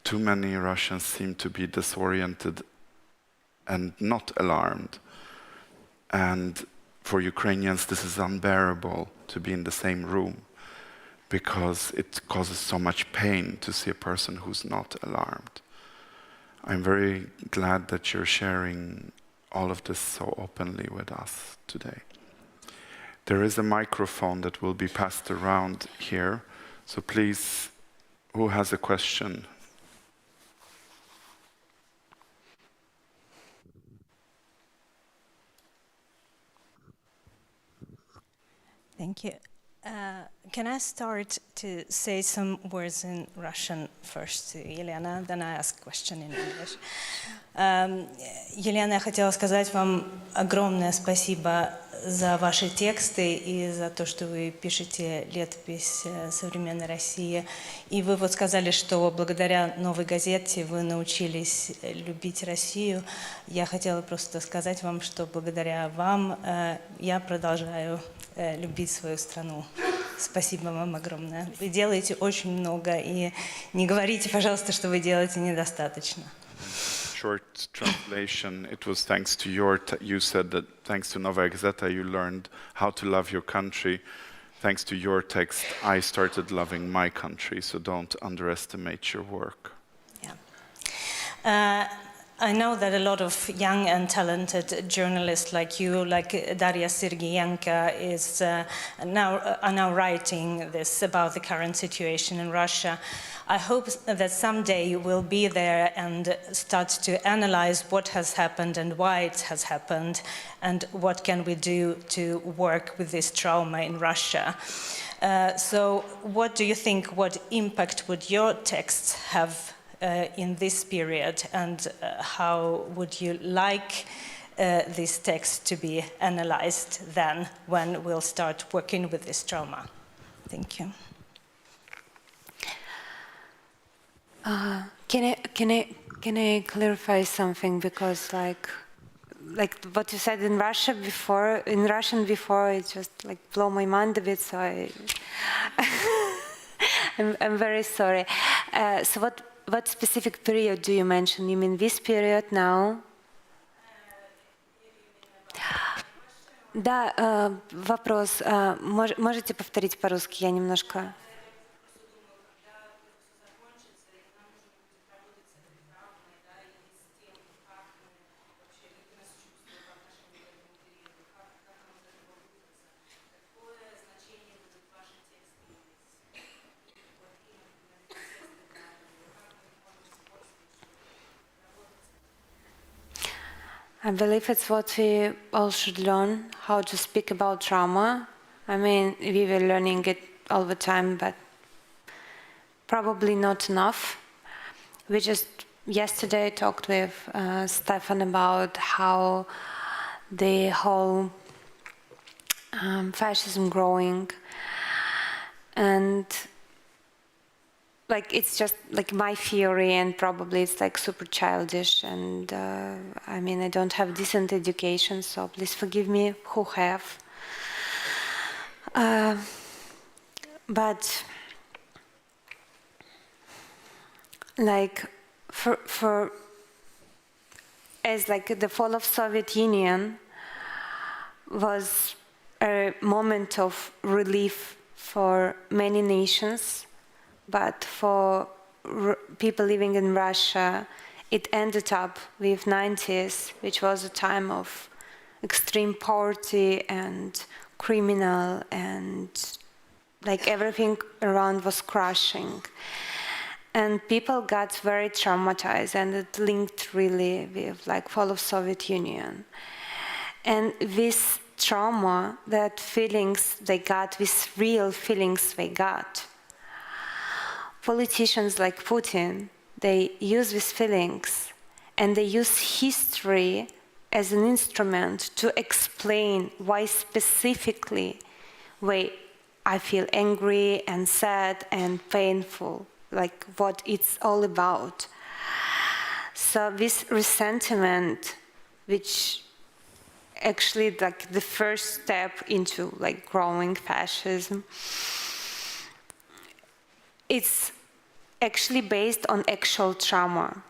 too many Russians seem to be disoriented and not alarmed. And for Ukrainians, this is unbearable to be in the same room, because it causes so much pain to see a person who's not alarmed. I'm very glad that you're sharing all of this so openly with us today. There is a microphone that will be passed around here, so please, who has a question? Thank you. Can I start to say some words in Russian first to Jelena, then I ask a question in English. Елена, я хотела сказать вам огромное спасибо за ваши тексты и за то, что вы пишете летопись современной России. И вы вот сказали, что благодаря «Новой газете» вы научились любить Россию. Я хотела просто сказать вам, что благодаря вам я продолжаю любить свою страну. Спасибо вам огромное. Вы делаете очень много, и не говорите, пожалуйста, что вы делаете недостаточно. Short translation, it was thanks to you said that thanks to Novaya Gazeta you learned how to love your country. Thanks to your text, I started loving my country, so don't underestimate your work. Yeah. I know that a lot of young and talented journalists like you, like Daria Sergeyenko, are now writing this about the current situation in Russia. I hope that someday you will be there and start to analyze what has happened and why it has happened, and what can we do to work with this trauma in Russia. So what do you think, what impact would your texts have in this period, and how would you like this text to be analyzed then, when we'll start working with this trauma? Thank you. Can I clarify something, because like what you said in Russian before, it just like blew my mind a bit. So I'm very sorry. So what specific period do you mention? You mean this period now? Да, вопрос. Можете повторить по-русски? Я немножко... I believe it's what we all should learn, how to speak about trauma. I mean, we were learning it all the time, but probably not enough. We just yesterday talked with Stefan about how the whole fascism growing, and like it's just like my theory, and probably it's like super childish, and I mean, I don't have decent education, so please forgive me who have. But like for as like the fall of Soviet Union was a moment of relief for many nations. But for people living in Russia, it ended up with 90s, which was a time of extreme poverty and criminal, and like everything around was crashing. And people got very traumatized, and it linked really with like fall of Soviet Union. And this trauma, that feelings they got, these real feelings they got, politicians like Putin, they use these feelings and they use history as an instrument to explain why specifically I feel angry and sad and painful, like what it's all about. So this resentment, which actually like the first step into like growing fascism, it's actually based on actual trauma.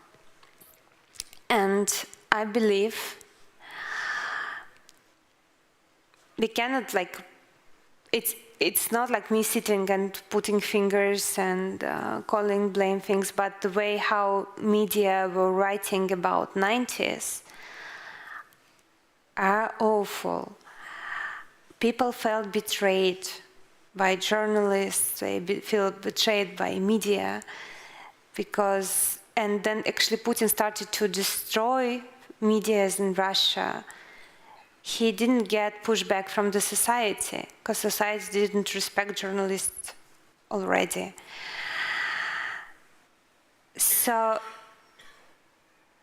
And I believe we cannot like, it's not like me sitting and putting fingers and calling blame things, but the way how media were writing about 90s are awful. People felt betrayed by journalists, they feel betrayed by media, because, and then actually Putin started to destroy media in Russia. He didn't get pushback from the society, because society didn't respect journalists already. So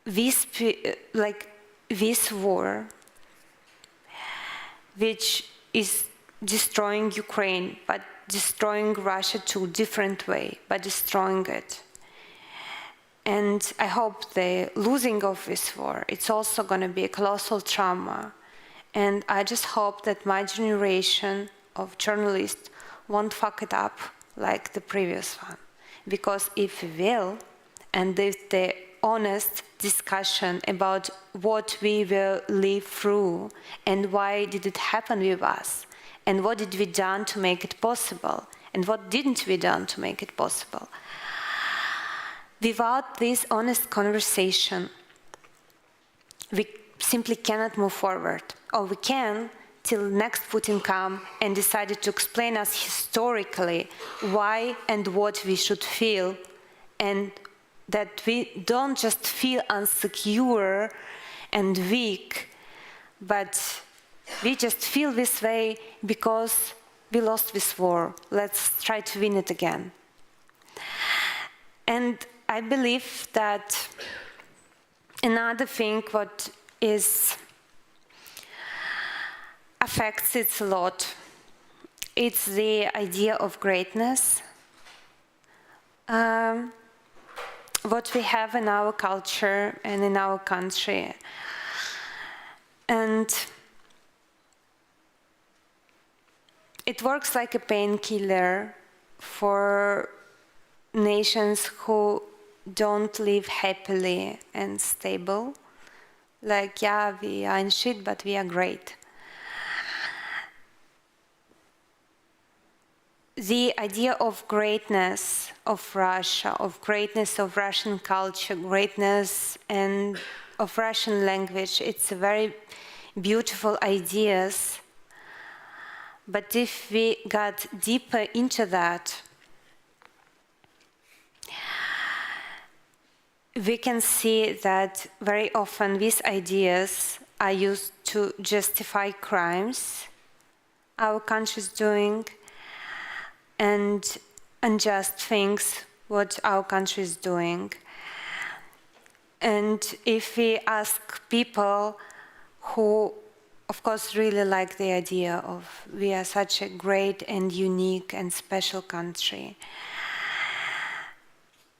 this war, which is destroying Ukraine, but destroying Russia too, different way, but destroying it. And I hope the losing of this war, it's also going to be a colossal trauma. And I just hope that my generation of journalists won't fuck it up like the previous one. Because if we will, and if the honest discussion about what we will live through and why did it happen with us, and what did we done to make it possible, and what didn't we done to make it possible. Without this honest conversation, we simply cannot move forward. Or we can till next Putin come and decided to explain us historically why and what we should feel, and that we don't just feel insecure and weak, but we just feel this way because we lost this war. Let's try to win it again. And I believe that another thing what affects it a lot, it's the idea of greatness. What we have in our culture and in our country. And it works like a painkiller for nations who don't live happily and stable. Like, yeah, we are in shit, but we are great. The idea of greatness of Russia, of greatness of Russian culture, greatness and of Russian language, it's a very beautiful ideas. But if we got deeper into that, we can see that very often these ideas are used to justify crimes our country is doing, and unjust things what our country is doing. And if we ask people who, of course, really like the idea of we are such a great and unique and special country,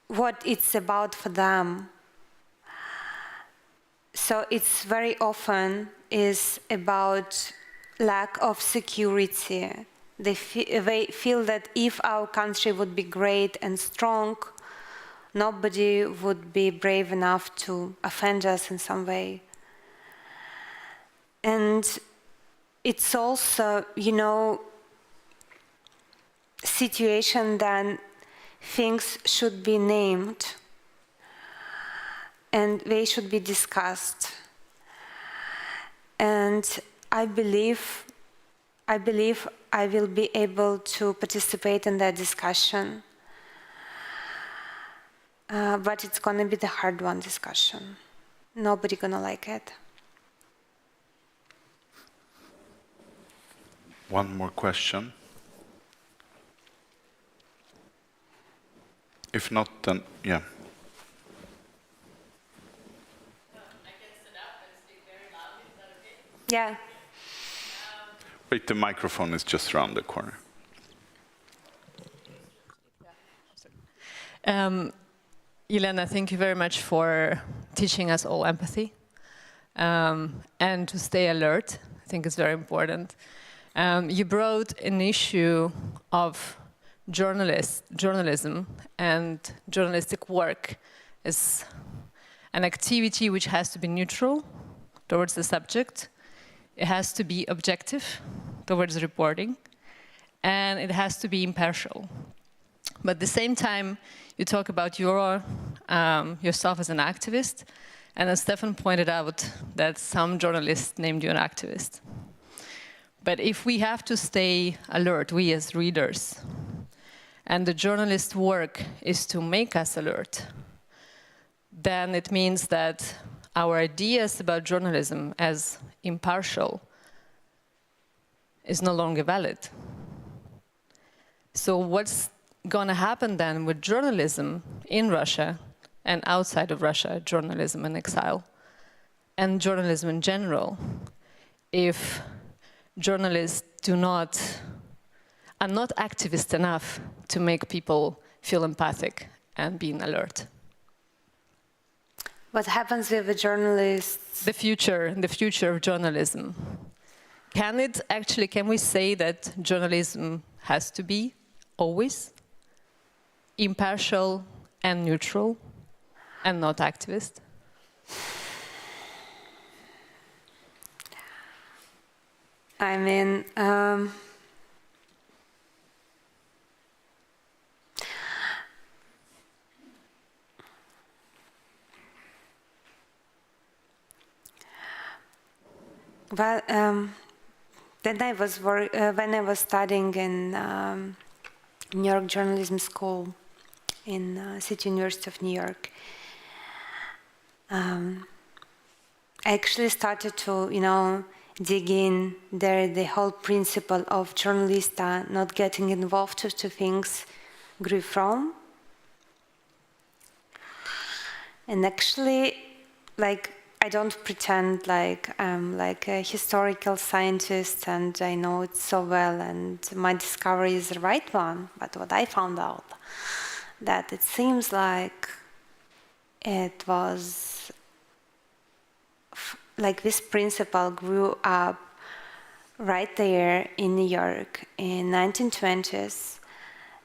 what it's about for them. So it's very often is about lack of security. They feel that if our country would be great and strong, nobody would be brave enough to offend us in some way. And it's also, situation that things should be named and they should be discussed. And I believe I will be able to participate in that discussion. But it's going to be the hard one discussion. Nobody gonna like it. One more question. If not, then yeah. I can stand up and speak very loudly. Yeah. Wait, the microphone is just around the corner. Jelena, thank you very much for teaching us all empathy and to stay alert. I think it's very important. You brought an issue of journalism and journalistic work as an activity which has to be neutral towards the subject. It has to be objective towards reporting, and it has to be impartial. But at the same time, you talk about yourself as an activist, and as Stefan pointed out, that some journalists named you an activist. But if we have to stay alert, we as readers, and the journalist's work is to make us alert, then it means that our ideas about journalism as impartial is no longer valid. So what's going to happen then with journalism in Russia and outside of Russia, journalism in exile, and journalism in general, if journalists are not activist enough to make people feel empathic and being alert? What happens with the journalists? The future of journalism. Can we say that journalism has to be always impartial and neutral and not activist? I mean, well, when I was studying in New York Journalism School in City University of New York, I actually started to, dig in there. The whole principle of journalists not getting involved to things grew from. And actually, I don't pretend like I'm like a historical scientist and I know it so well and my discovery is the right one. But what I found out, that it seems like it was like this principle grew up right there in New York in 1920s.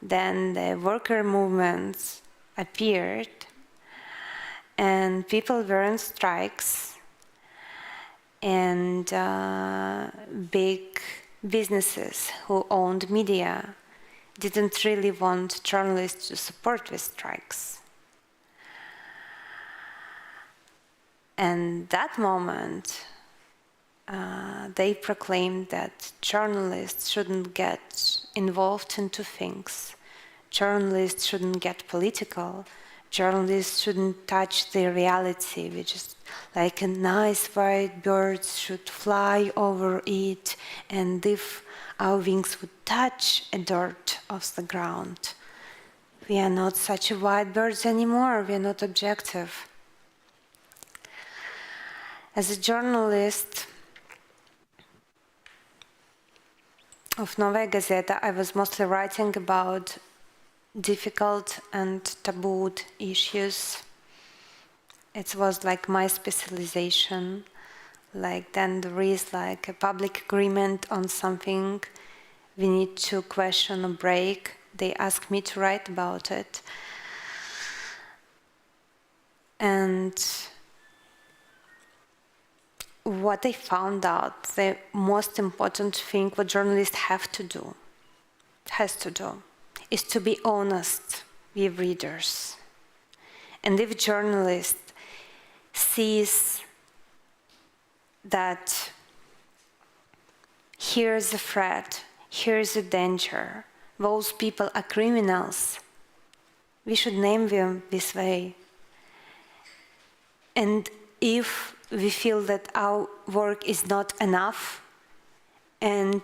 Then the worker movements appeared and people were on strikes, and big businesses who owned media didn't really want journalists to support the strikes. And that moment, they proclaimed that journalists shouldn't get involved into things. Journalists shouldn't get political. Journalists shouldn't touch the reality, which is like a nice white bird should fly over it, and if our wings would touch a dirt of the ground, we are not such white birds anymore, we are not objective. As a journalist of Novaya Gazeta, I was mostly writing about difficult and tabooed issues. It was like my specialization. Like then there is like a public agreement on something we need to question or break. They ask me to write about it. And what I found out, the most important thing what journalists has to do, is to be honest with readers. And if a journalist sees that here's a threat, here's a danger, those people are criminals, we should name them this way. And if we feel that our work is not enough and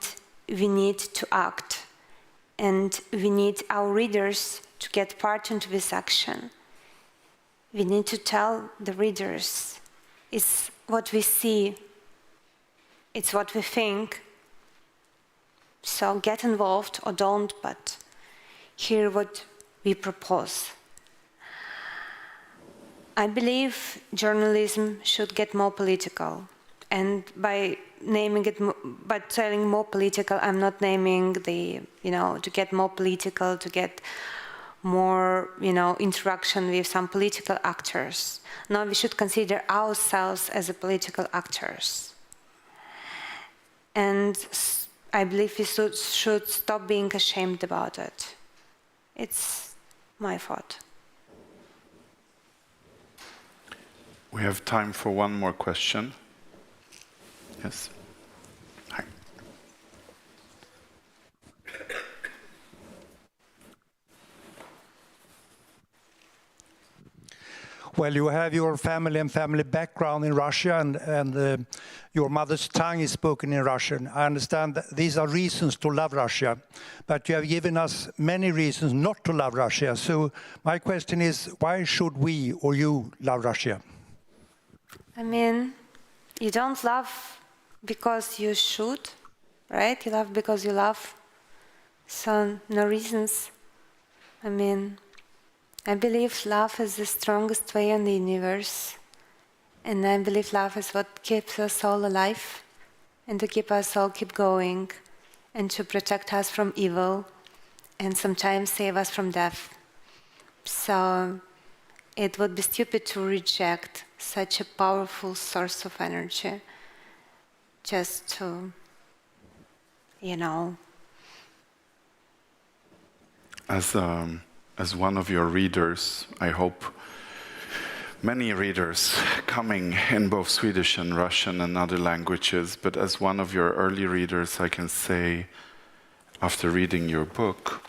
we need to act, and we need our readers to get part into this action, we need to tell the readers is what we see it's what we think. So get involved or don't, but hear what we propose. I believe journalism should get more political. And by naming it, by telling more political, I'm not naming the, to get more political, to get more, interaction with some political actors. No, we should consider ourselves as a political actors. And I believe we should stop being ashamed about it. It's my thought. We have time for one more question. Yes. Hi. Well, you have your family and family background in Russia, and your mother's tongue is spoken in Russian. I understand that these are reasons to love Russia, but you have given us many reasons not to love Russia. So my question is, why should we or you love Russia? I mean, you don't love because you should, right? You love because you love. So no reasons. I mean, I believe love is the strongest way in the universe. And I believe love is what keeps us all alive, and to keep us all keep going, and to protect us from evil, and sometimes save us from death. So it would be stupid to reject such a powerful source of energy just to, As one of your readers, I hope many readers coming in both Swedish and Russian and other languages, but as one of your early readers, I can say, after reading your book,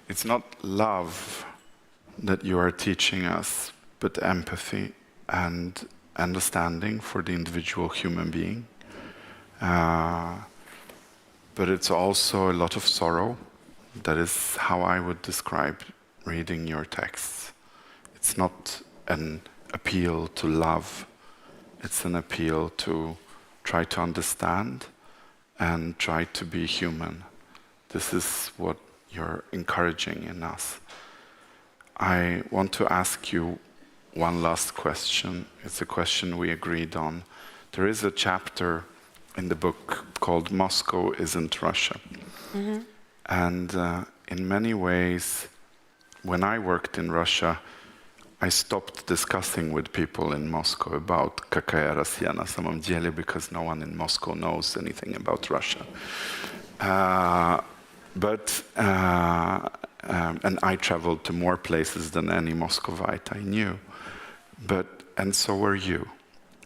it's not love that you are teaching us, but empathy and understanding for the individual human being. But it's also a lot of sorrow. That is how I would describe reading your texts. It's not an appeal to love, it's an appeal to try to understand and try to be human. This is what you're encouraging in us. I want to ask you one last question. It's a question we agreed on. There is a chapter in the book called Moscow Isn't Russia. Mm-hmm. And in many ways, when I worked in Russia, I stopped discussing with people in Moscow about какая Россия на самом деле, because no one in Moscow knows anything about Russia. And I traveled to more places than any Muscovite I knew. And so were you.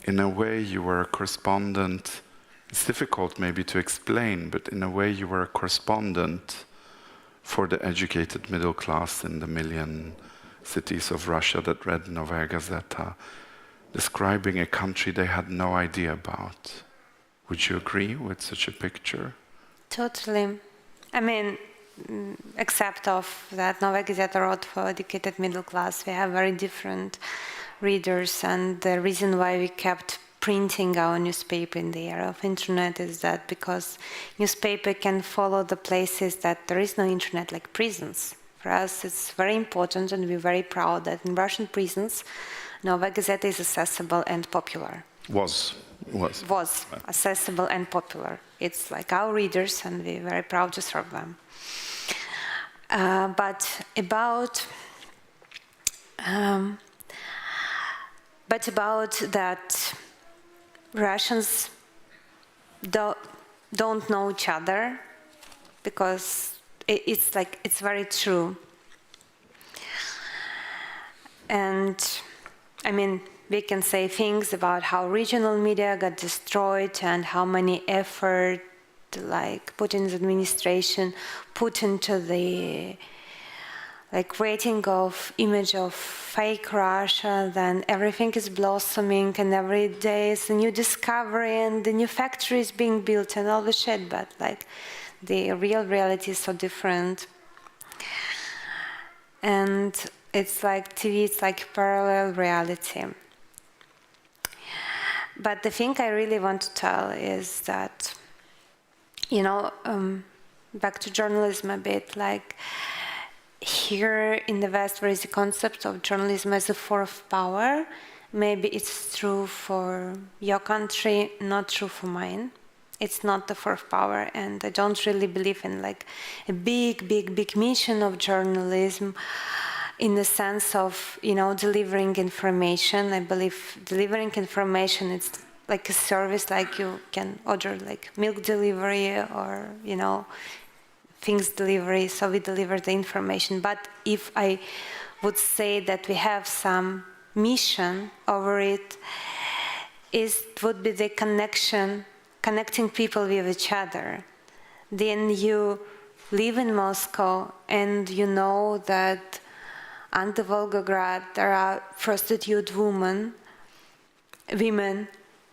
In a way, you were a correspondent. It's difficult maybe to explain, but in a way you were a correspondent for the educated middle class in the million cities of Russia that read Novaya Gazeta, describing a country they had no idea about. Would you agree with such a picture? Totally. I mean, except of that Novaya Gazeta wrote for educated middle class, we have very different readers, and the reason why we kept printing our newspaper in the era of internet is that because newspaper can follow the places that there is no internet, like prisons. For us, it's very important, and we're very proud that in Russian prisons, Novaya Gazeta is accessible and popular. Was accessible and popular. It's like our readers, and we're very proud to serve them. But about that, Russians don't know each other, because it's very true. And I mean, we can say things about how regional media got destroyed and how many effort like Putin's administration put into the creating of image of fake Russia. Then everything is blossoming, and every day is a new discovery, and the new factory is being built and all the shit. But the real reality is so different. And it's like TV, it's like parallel reality. But the thing I really want to tell is that, you know, back to journalism a bit, like here in the West there is a concept of journalism as a fourth power. Maybe it's true for your country, not true for mine. It's not the fourth power, and I don't really believe in like a big mission of journalism in the sense of, you know, delivering information. I believe delivering information is like a service, like you can order like milk delivery or, you know, things delivery, so we deliver the information. But if I would say that we have some mission over it, it would be the connecting people with each other. Then you live in Moscow and you know that under Volgograd there are prostitute women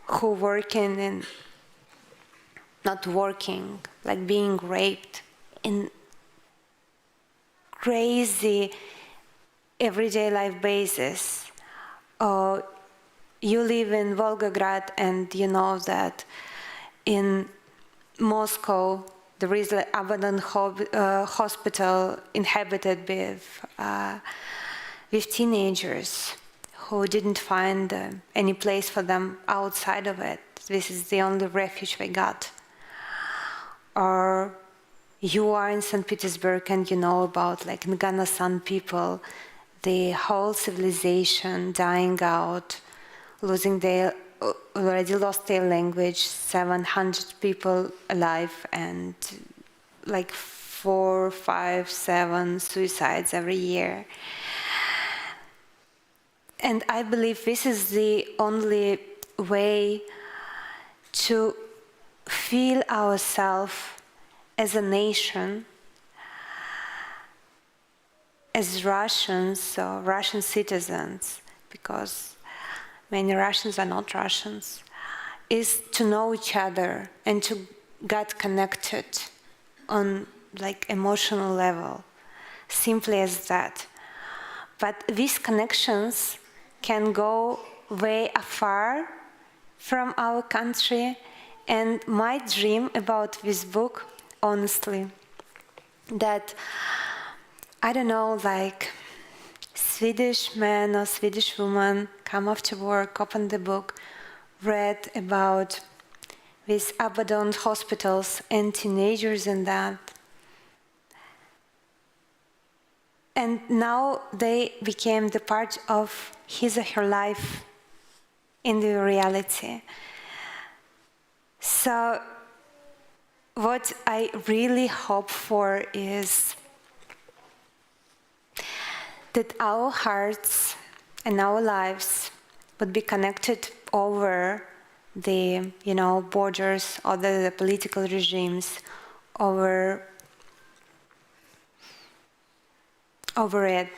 who working in, not working, like being raped in crazy everyday life basis. You live in Volgograd and you know that in Moscow there is an abandoned hospital inhabited with teenagers who didn't find any place for them outside of it. This is the only refuge they got. Or you are in St. Petersburg and you know about like Nganasan people, the whole civilization dying out, already lost their language, 700 people alive, and like 4, 5, 7 suicides every year. And I believe this is the only way to feel ourselves as a nation, as Russians or Russian citizens, because many Russians are not Russians, is to know each other and to get connected on like emotional level, simply as that. But these connections can go way afar from our country, and my dream about this book, honestly, that, I don't know, like Swedish man or Swedish woman come after work, open the book, read about these abandoned hospitals and teenagers in that. And now they became the part of his or her life in the reality. So what I really hope for is that our hearts and our lives would be connected over the, you know, borders, or the political regimes, over it.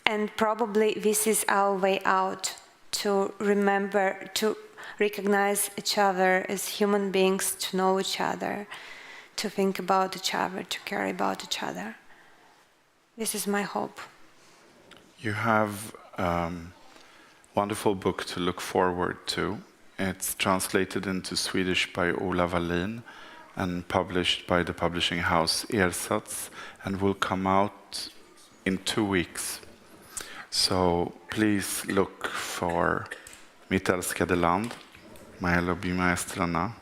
And probably this is our way out, to remember, to recognize each other as human beings, to know each other, to think about each other, to care about each other. This is my hope. You have a wonderful book to look forward to. It's translated into Swedish by Ola Wallin and published by the publishing house Ersatz, and will come out in 2 weeks. So please look for Mitt Älskade land, My любимая страна.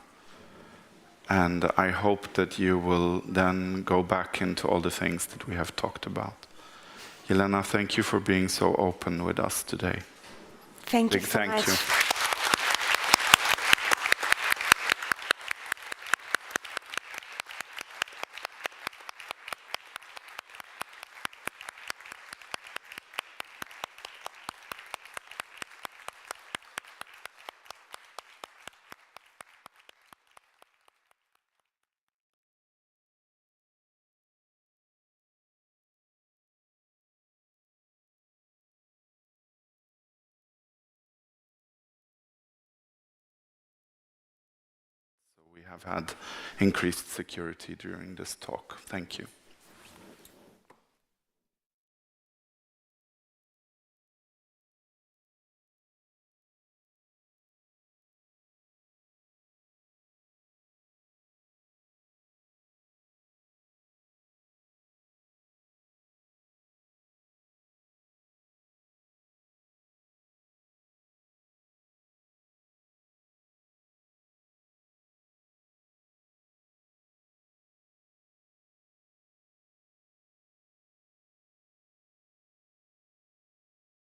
And I hope that you will then go back into all the things that we have talked about. Jelena, thank you for being so open with us today. Thank you Big so thank much. you. We have had increased security during this talk. Thank you.